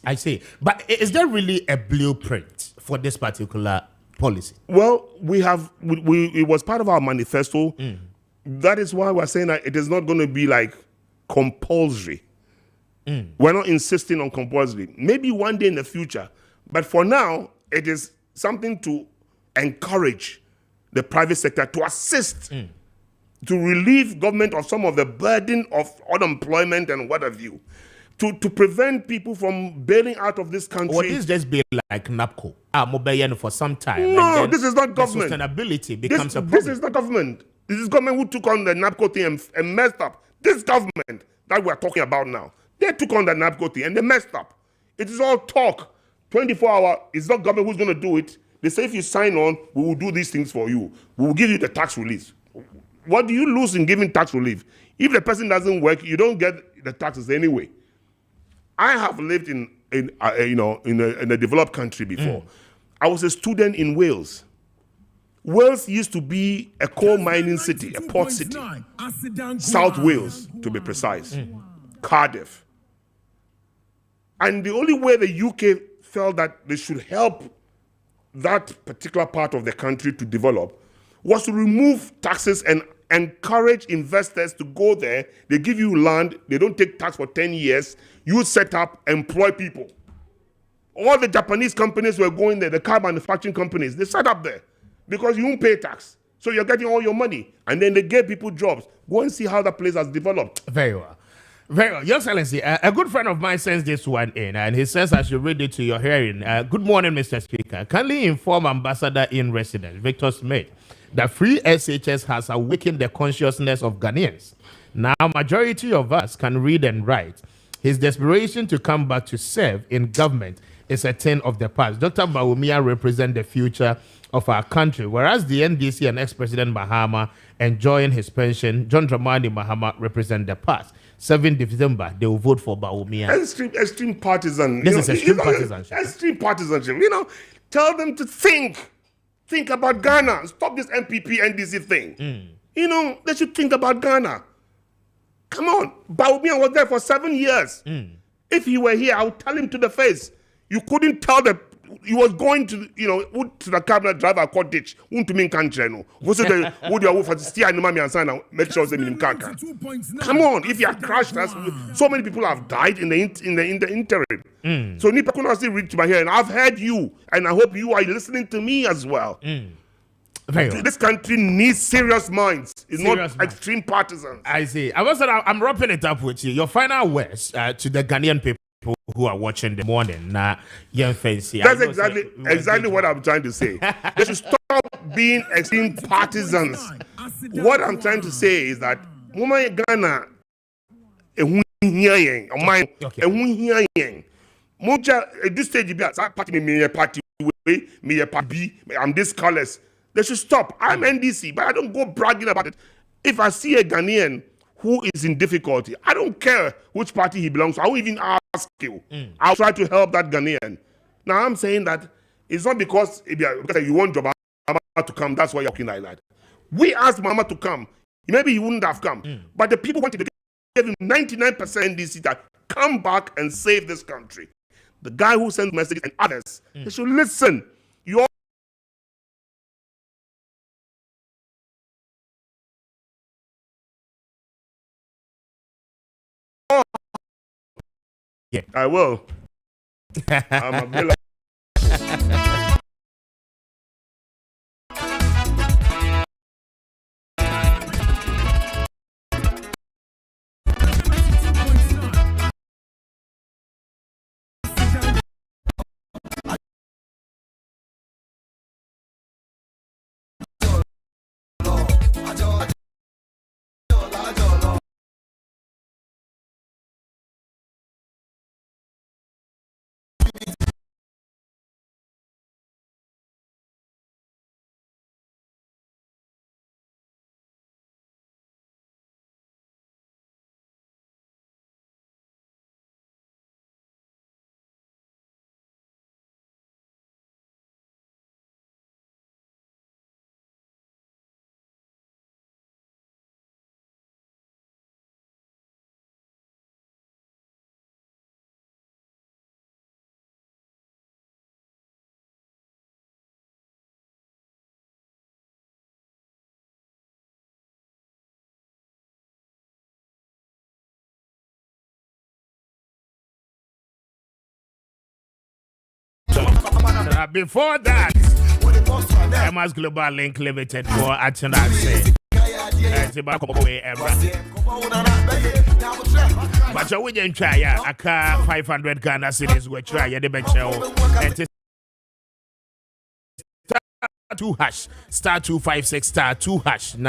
I see. But is there really a blueprint for this particular policy? Well, it was part of our manifesto. That is why we're saying that it is not going to be like compulsory. We're not insisting on compulsory. Maybe one day in the future. But for now, it is something to encourage the private sector to assist, to relieve government of some of the burden of unemployment and what have you, to prevent people from bailing out of this country. Or this just be like NAPCO, mobile for some time. No, this is not government. Sustainability becomes a problem. This is not government. This is government who took on the NAPCO thing and messed up. This government that we're talking about now, they took on the NAPCO thing and they messed up. It is all talk. 24-hour, it's not government who's going to do it. They say if you sign on, we will do these things for you. We will give you the tax relief. What do you lose in giving tax relief? If the person doesn't work, you don't get the taxes anyway. I have lived in a developed country before. I was a student in Wales. Wales used to be a coal mining city, a port city. South Wales, to be precise. Cardiff. And the only way the UK felt that they should help that particular part of the country to develop was to remove taxes and encourage investors to go there. They give you land, they don't take tax for 10 years, you set up, employ people. All the Japanese companies were going there, the car manufacturing companies, they set up there because you won't pay tax. So you're getting all your money. And then they gave people jobs. Go and see how that place has developed. Very well. Very well. Your Excellency, a good friend of mine sends this one in, and he says I should read it to your hearing. Good morning, Mr. Speaker. Kindly inform Ambassador in Residence, Victor Smith, that free SHS has awakened the consciousness of Ghanaians. Now, majority of us can read and write. His desperation to come back to serve in government is a thing of the past. Dr. Bawumia represents the future of our country, whereas the NDC and ex-president Mahama enjoying his pension, John Dramani Mahama represent the past. 7th December, they will vote for Bawumia. Extreme partisan. This is extreme partisanship. Extreme partisanship. Tell them to think about Ghana. Stop this MPP NDC thing. They should think about Ghana. Come on, Bawumia was there for 7 years. If he were here, I would tell him to the face. You couldn't tell the he was going to the cabinet driver court ditch. To mean country no. Would you for steer and mommy and son make sure they mean can't. Come on, if you have crashed us, so many people have died in the interim. So Nipa could not still reach my here, and I've heard you, and I hope you are listening to me as well. This country needs serious minds. It's not extreme partisans. I see. I'm wrapping it up with you. Your final words to the Ghanaian people who are watching the morning. That's exactly what I'm trying to say. They should stop being extreme partisans. What I'm trying to say is that Ghana at this stage party B, I'm this colors. They should stop. I'm NDC, but I don't go bragging about it. If I see a Ghanaian who is in difficulty, I don't care which party he belongs to. I won't even ask you. I'll try to help that Ghanaian. Now, I'm saying that it's not because you want Mama to come, that's why you're talking like that. We asked Mama to come. Maybe he wouldn't have come. But the people wanted to give him 99% NDC that come back and save this country. The guy who sends messages and others, they should listen. You all I will. I'm available. Before that, Emma's Global Link Limited for action say. But you wouldn't try a car 500 Ghana cedis will try the bench and *2# *256 *2#.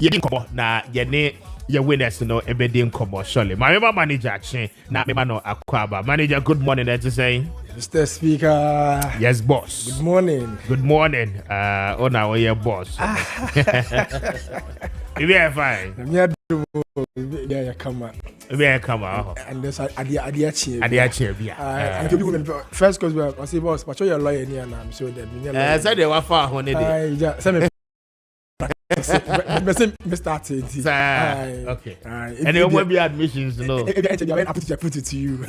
You didn't come na your winners everything come surely. My manager action na me no akwaba. Manager, good morning. That's saying, Mr. Speaker. Yes, boss. Good morning. Good morning. Now your boss. We are fine. Yeah, come on. And there's idea first because I say boss, but you're a lawyer here now. I'm sure that. Said they were far on it. Mr. Okay. And there will be admissions, no. I put it to you.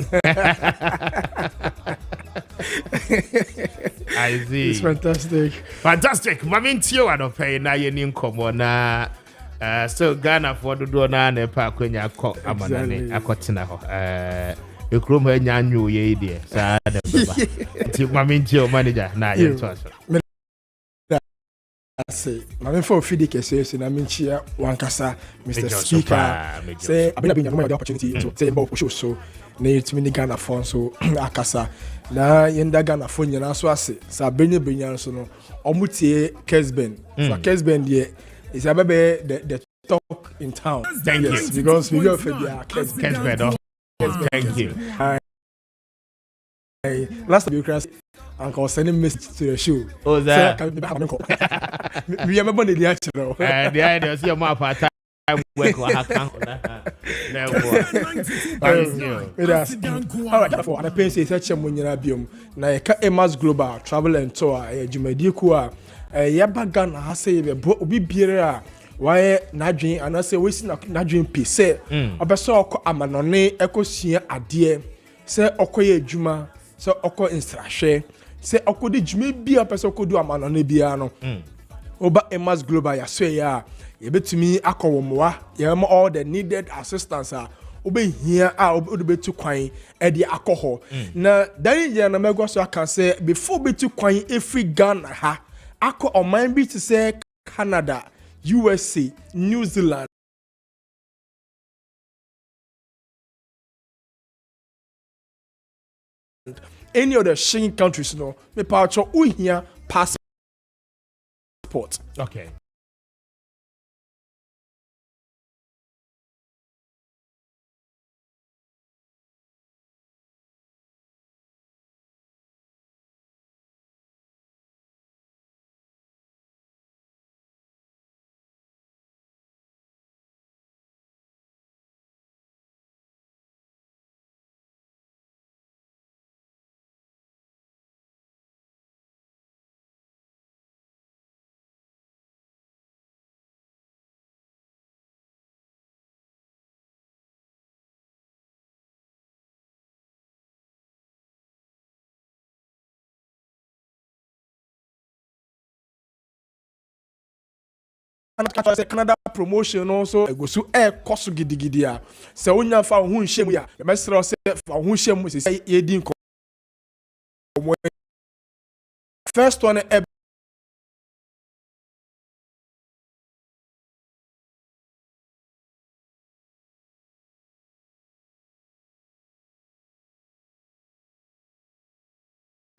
I see. It's fantastic. Fantastic. Mamin Tio and pay na yenin komo na so Ghana for the do na ne pa kwenya amanane akotina ho. Ekrom ha nyanyu ye die. Sa da baba. Ti Mamin Tio manager na ye to so. Say, my for feed Kessben, I mean, cheer one cassa, Mr. Speaker. Say, I've been the opportunity to say about push so. Nay, to many Ghana phone so Akasa. Na yenda Ghana phone, and so I say, Sabine Brinyan so no, Omutie Kessben. So Kessben, is a baby the talk in town. Thank you. Because we go for the Kessben. Thank you. Last time you crashed, Uncle sending message to the show. Oh, that. We remember the actual. The idea is your map at time. Work or hack. All right, for the pain says such a munirabium. Na Emas Global Travel and Tour, a Jumediqua, a Yabagan has say, be beer. Why Nadjin and I say, we see Nadjin P. Say, Abaso Amanone, Echo Sia Adie, say Okoye Juma, so Oko Instrashe, say Okodi Jimmy be a person could do a man on a piano. Oba Emas Global, ya say ya. You bet to me, Akawamwa, you have all the needed assistance. Obey here, I'll be too quiet at the alcohol. Now, then, Yanamago, so I can say, before be too quiet, every gun, ha, Ako or mind be to say Canada, USA, New Zealand. Any other Schengen countries, no, me part of here passport. Okay. Canada promotion also go so air cost gidigidia. Se wonya fa ho nhiem ya, e mesra se fa ho nhiem se ye din ko. First one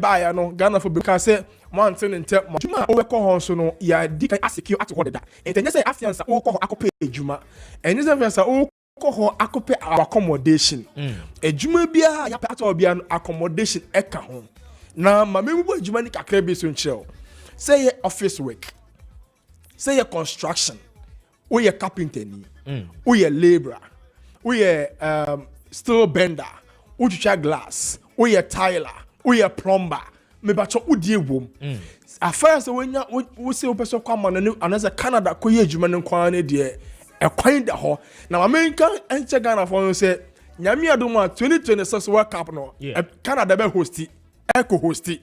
buy no Ghana for because say one thing in tell juma o we call ho so no ya di kan asecure at ho deda enye say afiansa o call akope juma enye say afiansa o call ho akope accommodation ejuma bia ya pato bia accommodation e ka ho na ma me bu ejuma ni kakra bi so nchirel say your office work, say your construction, or your carpenter ni, or your laborer, or your steel bender, or your glass, or your tiler, or your plumber. Me bacho udie wom. At first when we say person come on and as a Canada ko ye adwuma ne kwan ne de e kwan da ho. Na America enche Ghana for say nyame adom 2026 World Cup no Canada be hosti eco hosti.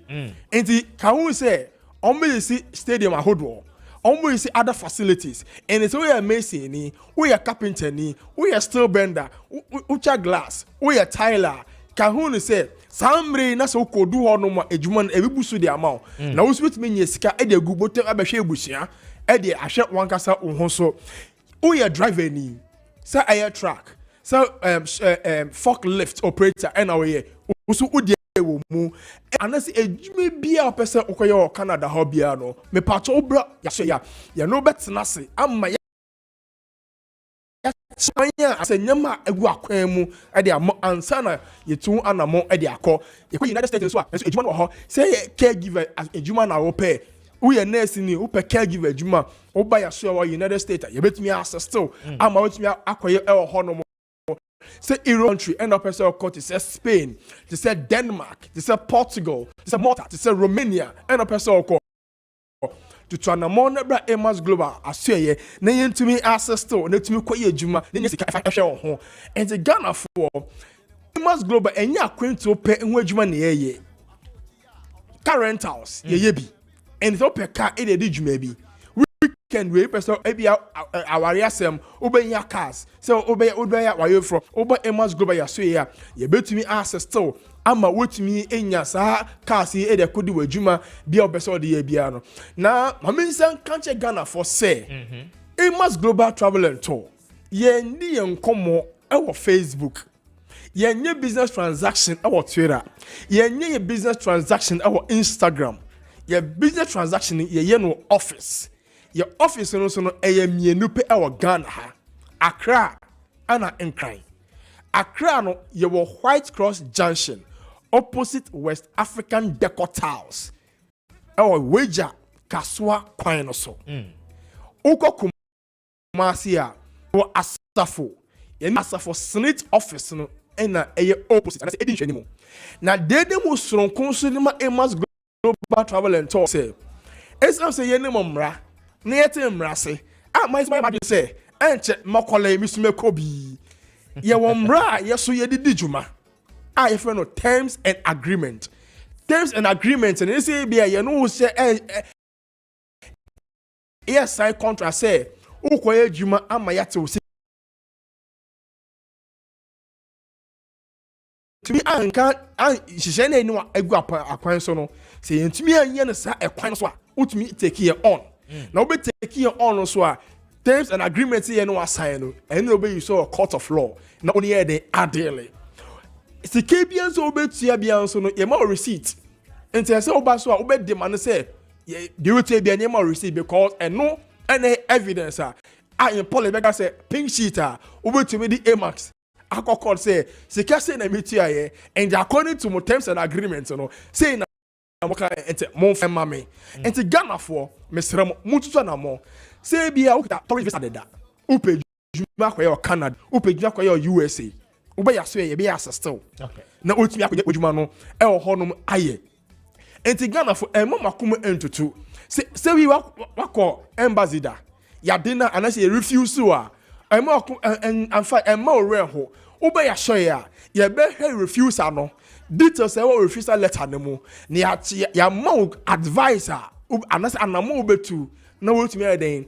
Enti can we say only see stadium ahodo. Only see other facilities. And it's we are mason ni, we are carpenter ni, we are steel bender, we are glass, we are tiler. Kahun say samre na so kodu ho no ma adwuma ebibusu de amount na wo swit me nyesika e de gubote abehwe ebusia e de ahwe wankasa wo so wo ye driver ni say air truck so forklift operator and we ye so wo de wo mu anase adwuma bia opese okoye Canada ho bia no me pato obra ya so ya no betena se amma Chanya as a nyama egu akwan mu e de am ansa na yetu anamo e de akọ ye United States so ejuma no ho say caregiver as ejuma na wo pe wo ye nurse ni wo pe caregiver ejuma wo ba ya so wa United States ye betumi access still ama wetumi akoye e ho no mo say Europe country end up as a court say Spain they say Denmark they say Portugal they say Malta they say Romania end up as a court to Tranamon Bra Emas Global asye na yentumi access to na tumi kwaye adwuma na nyesika ehwe ho and the Ghana for Emas Global enya akwento pe ho adwuma na yeye car rentals yeye bi and so pe car e de adwuma bi weekend we person e bia aware asem obenya cars so obeya wayo from oba Emas Global yasye ya ye betumi access to ama wotumi enya saa cars e de kodi wadwuma bia obeso de ya bia no na mamensan kanche Ghana for say Emas Global Travel and Tour ye ndi ye nkomo e wo Facebook ye nye business transaction e wo Twitter ye nye business transaction e wo Instagram ye business transaction ye no office your office no so no mienu pe e wo Ghana ha Accra ana Nkran Accra no ye wo White Cross Junction opposite West African Decor Towers e wo Wager Kaswa kwan no so uko Kumasi a wo asafo ye asafo Senate office no na eye opposite na say edi hwani mu na dede mu soronko so ni ma Emas Global Travel and Tour say esam say ye ne momra na ye te mra se my say enche makola mi sume kobi ye womra ye so ye didi juma ye friend no terms and agreement and you say be ye no say yes sign contract say ukoye juma ama ya te to be anka hihye na enu agu akwan so no say ntumi anye no sa ekwan so a utumi take ye on na we take ye on so a terms and agreements ye no assign no and no be you saw a court of law na only here dey adele si kebian so obetua bian so no ye ma receipt enti say oba so a obe demand say the way to be any more receipt because and no any evidence in Polybeca say pink sheet obetumi di Amax akokol say sika say na metia ye and according to my terms and agreements no say na moka ente mon fema me enti Ghana for mesrem mututu na mo say bia ukita tourist visa deda upe juma kwa yo Canada upe juma kwa yo USA ube ya so ye be ya still okay na otumi akwa juma no e ho honum aye enti Ghana for emo makum entutu say we wako embassy da ya dena anase refuse a emo emo reho ube ya show ya ye be refuse no details e wo refusal letter ne mu na ya ma advisor anase anamo betu na wotumi eden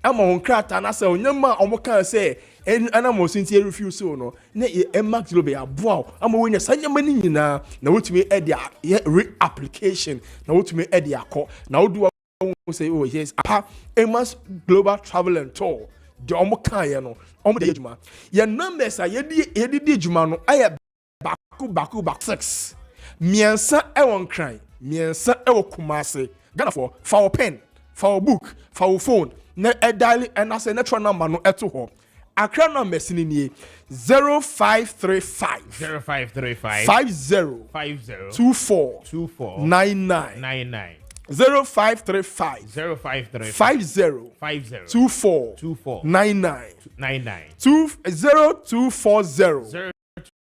ama on krata na se onyama omoka se anamo sinti refuse no na Max Lobe ya boa ama wonya sanyama ni nyina na wotumi ede re-application na wotumi ede akọ na wodu say oh yes Emas Global Travel and Tour the omoka ye no omo de adwuma ye numbers a ye di adwuma no aye baku 6 miensa e won kran miensa e wo Kumasi Ghana for our pen for our book for our phone na dial and as a natural number no eto ho Accra number ni 0535 50 24 99 0535 50 24 99 0240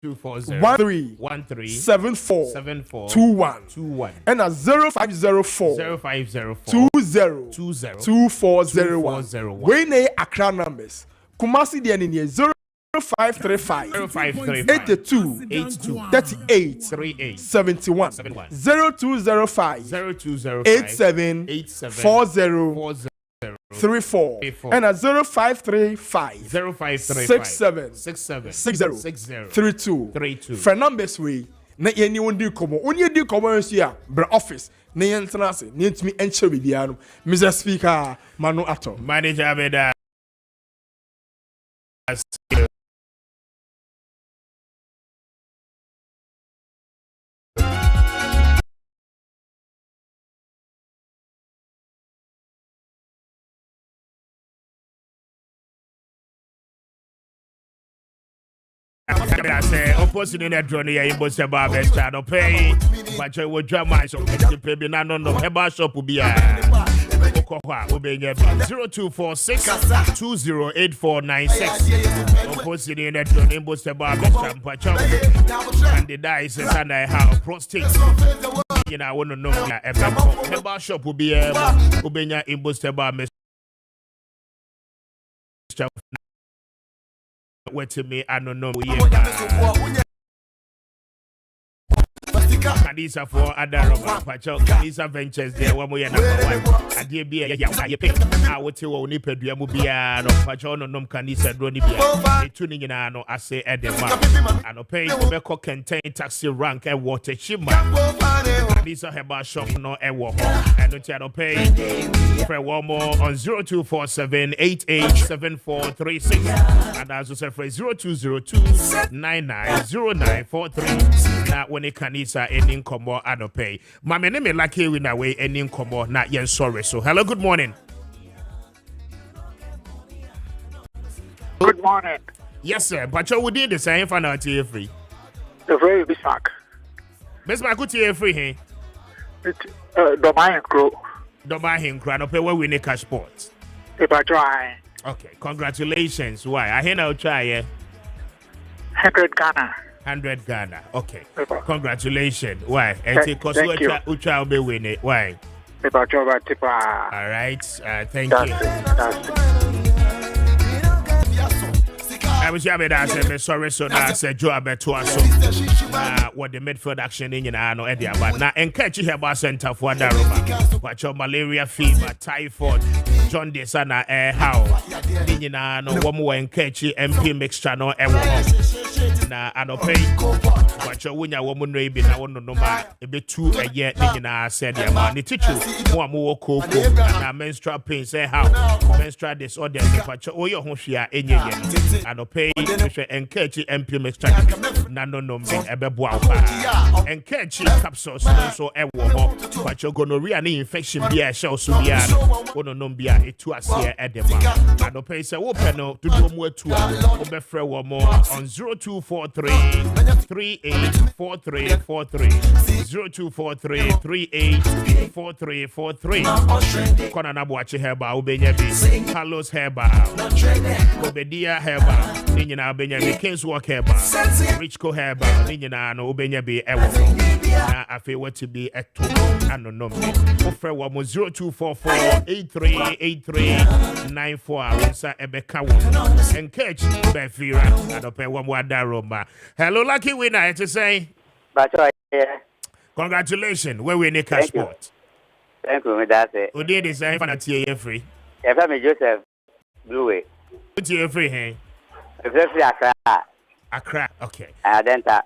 13 74 21 and a 0504 20 2401 when they Accra numbers Kumasi the enemy 0535 82 38 71 0205 87 40 34 and a 0535 67 60 32 for numbers we na yeni wondi komo onye di komo nsia bra office na yentena se na yentimi enche bibia no Mr Speaker Manu Ato manager Abeda I say, opposing in a drone here in Boseba best channel pay, but I will drama so pay me no Heba shop will be a 0246 208496. Opposing in a drone in Boseba best channel, and the dice and I have prostate. You know, I want to know Heba shop will be a Ubenya in Boseba best. Wait to me, I don't know. Kanisa for Adaroma, Pacho, Kanisa Ventures, there, one way number one. I did be a pick. I would tell only Pedriamubia, no Pacho, no Kanisa, Dronibia, tuning in, I say, at the mark. I don't pay for Beko contain taxi rank and water shima. Kanisa Heba shop, no air walk, and the channel pay for one more on 0247 887436. And as I said, for 0202 990943. Now, when it Kanisa any combo I don't pay. My name is lucky in a way any combo not yet sorry. So hello, good morning. morning. Yes, sir. But you would the same for now, tea free. The very Bismarck. Bismarck, could tea free, hey? Domain Crow. Don't him, Crown, pay where we need cash sports. If I try. Okay, congratulations. Why? I hear now try, yeah? 100 Ghana. 100 Ghana. Okay. Congratulations. Why? And because we try to win it. Why? If I try to all right. Thank you. I was here with us, sorry, so that's a job at us. What the midfield action in no idea, but now and catch you here about center for Daruma. Watch your malaria fever, typhoid, jaundice, and how. No one more and catch you MP mixture no ever. Now I don't pay. Watch your winner woman maybe now no man. A bit too a year, I said, yeah, man, the teacher, one more cocoa, and menstrual pain, say how menstrual disorder, but your home share in your I don't pay and catch MP mixture. Nano no me ebeboa and catch capsules so ewo ho but you gonorrhea and infection be a show so bia no no bia etu ase edema and no pay say open no to do mo etu obefre wo mo on 0243 384343 0243 384343 kona na boache herba obenya bi Carlos herba obedia herba ninyina obenya bi Kings work herba Richco herba ninyina no obenya bi ewo na afi what to be eto anonom ofre wo mo 0244838394 wensa ebeka wo engage befira adope wo mo adaroma. Hello lucky winner to say but yeah. Congratulations we win a cash sport. Thank you, that's it. We did this for the TA free. If I'm Joseph Blue Way. TA free, hey? If that's Accra, okay. Adenta.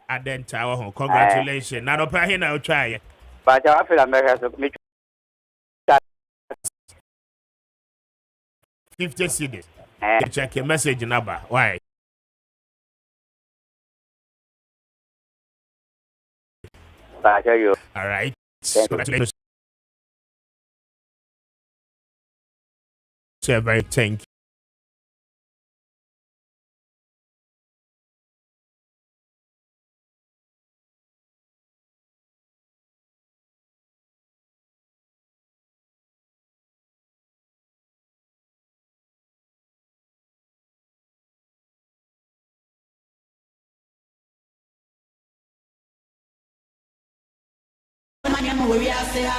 Oh, congratulations. Now, don't pay now, try it. But I feel America so me 50 cedis. Check your message number. Why? But you. All right. Congratulations. Very thank you. Where we are, say,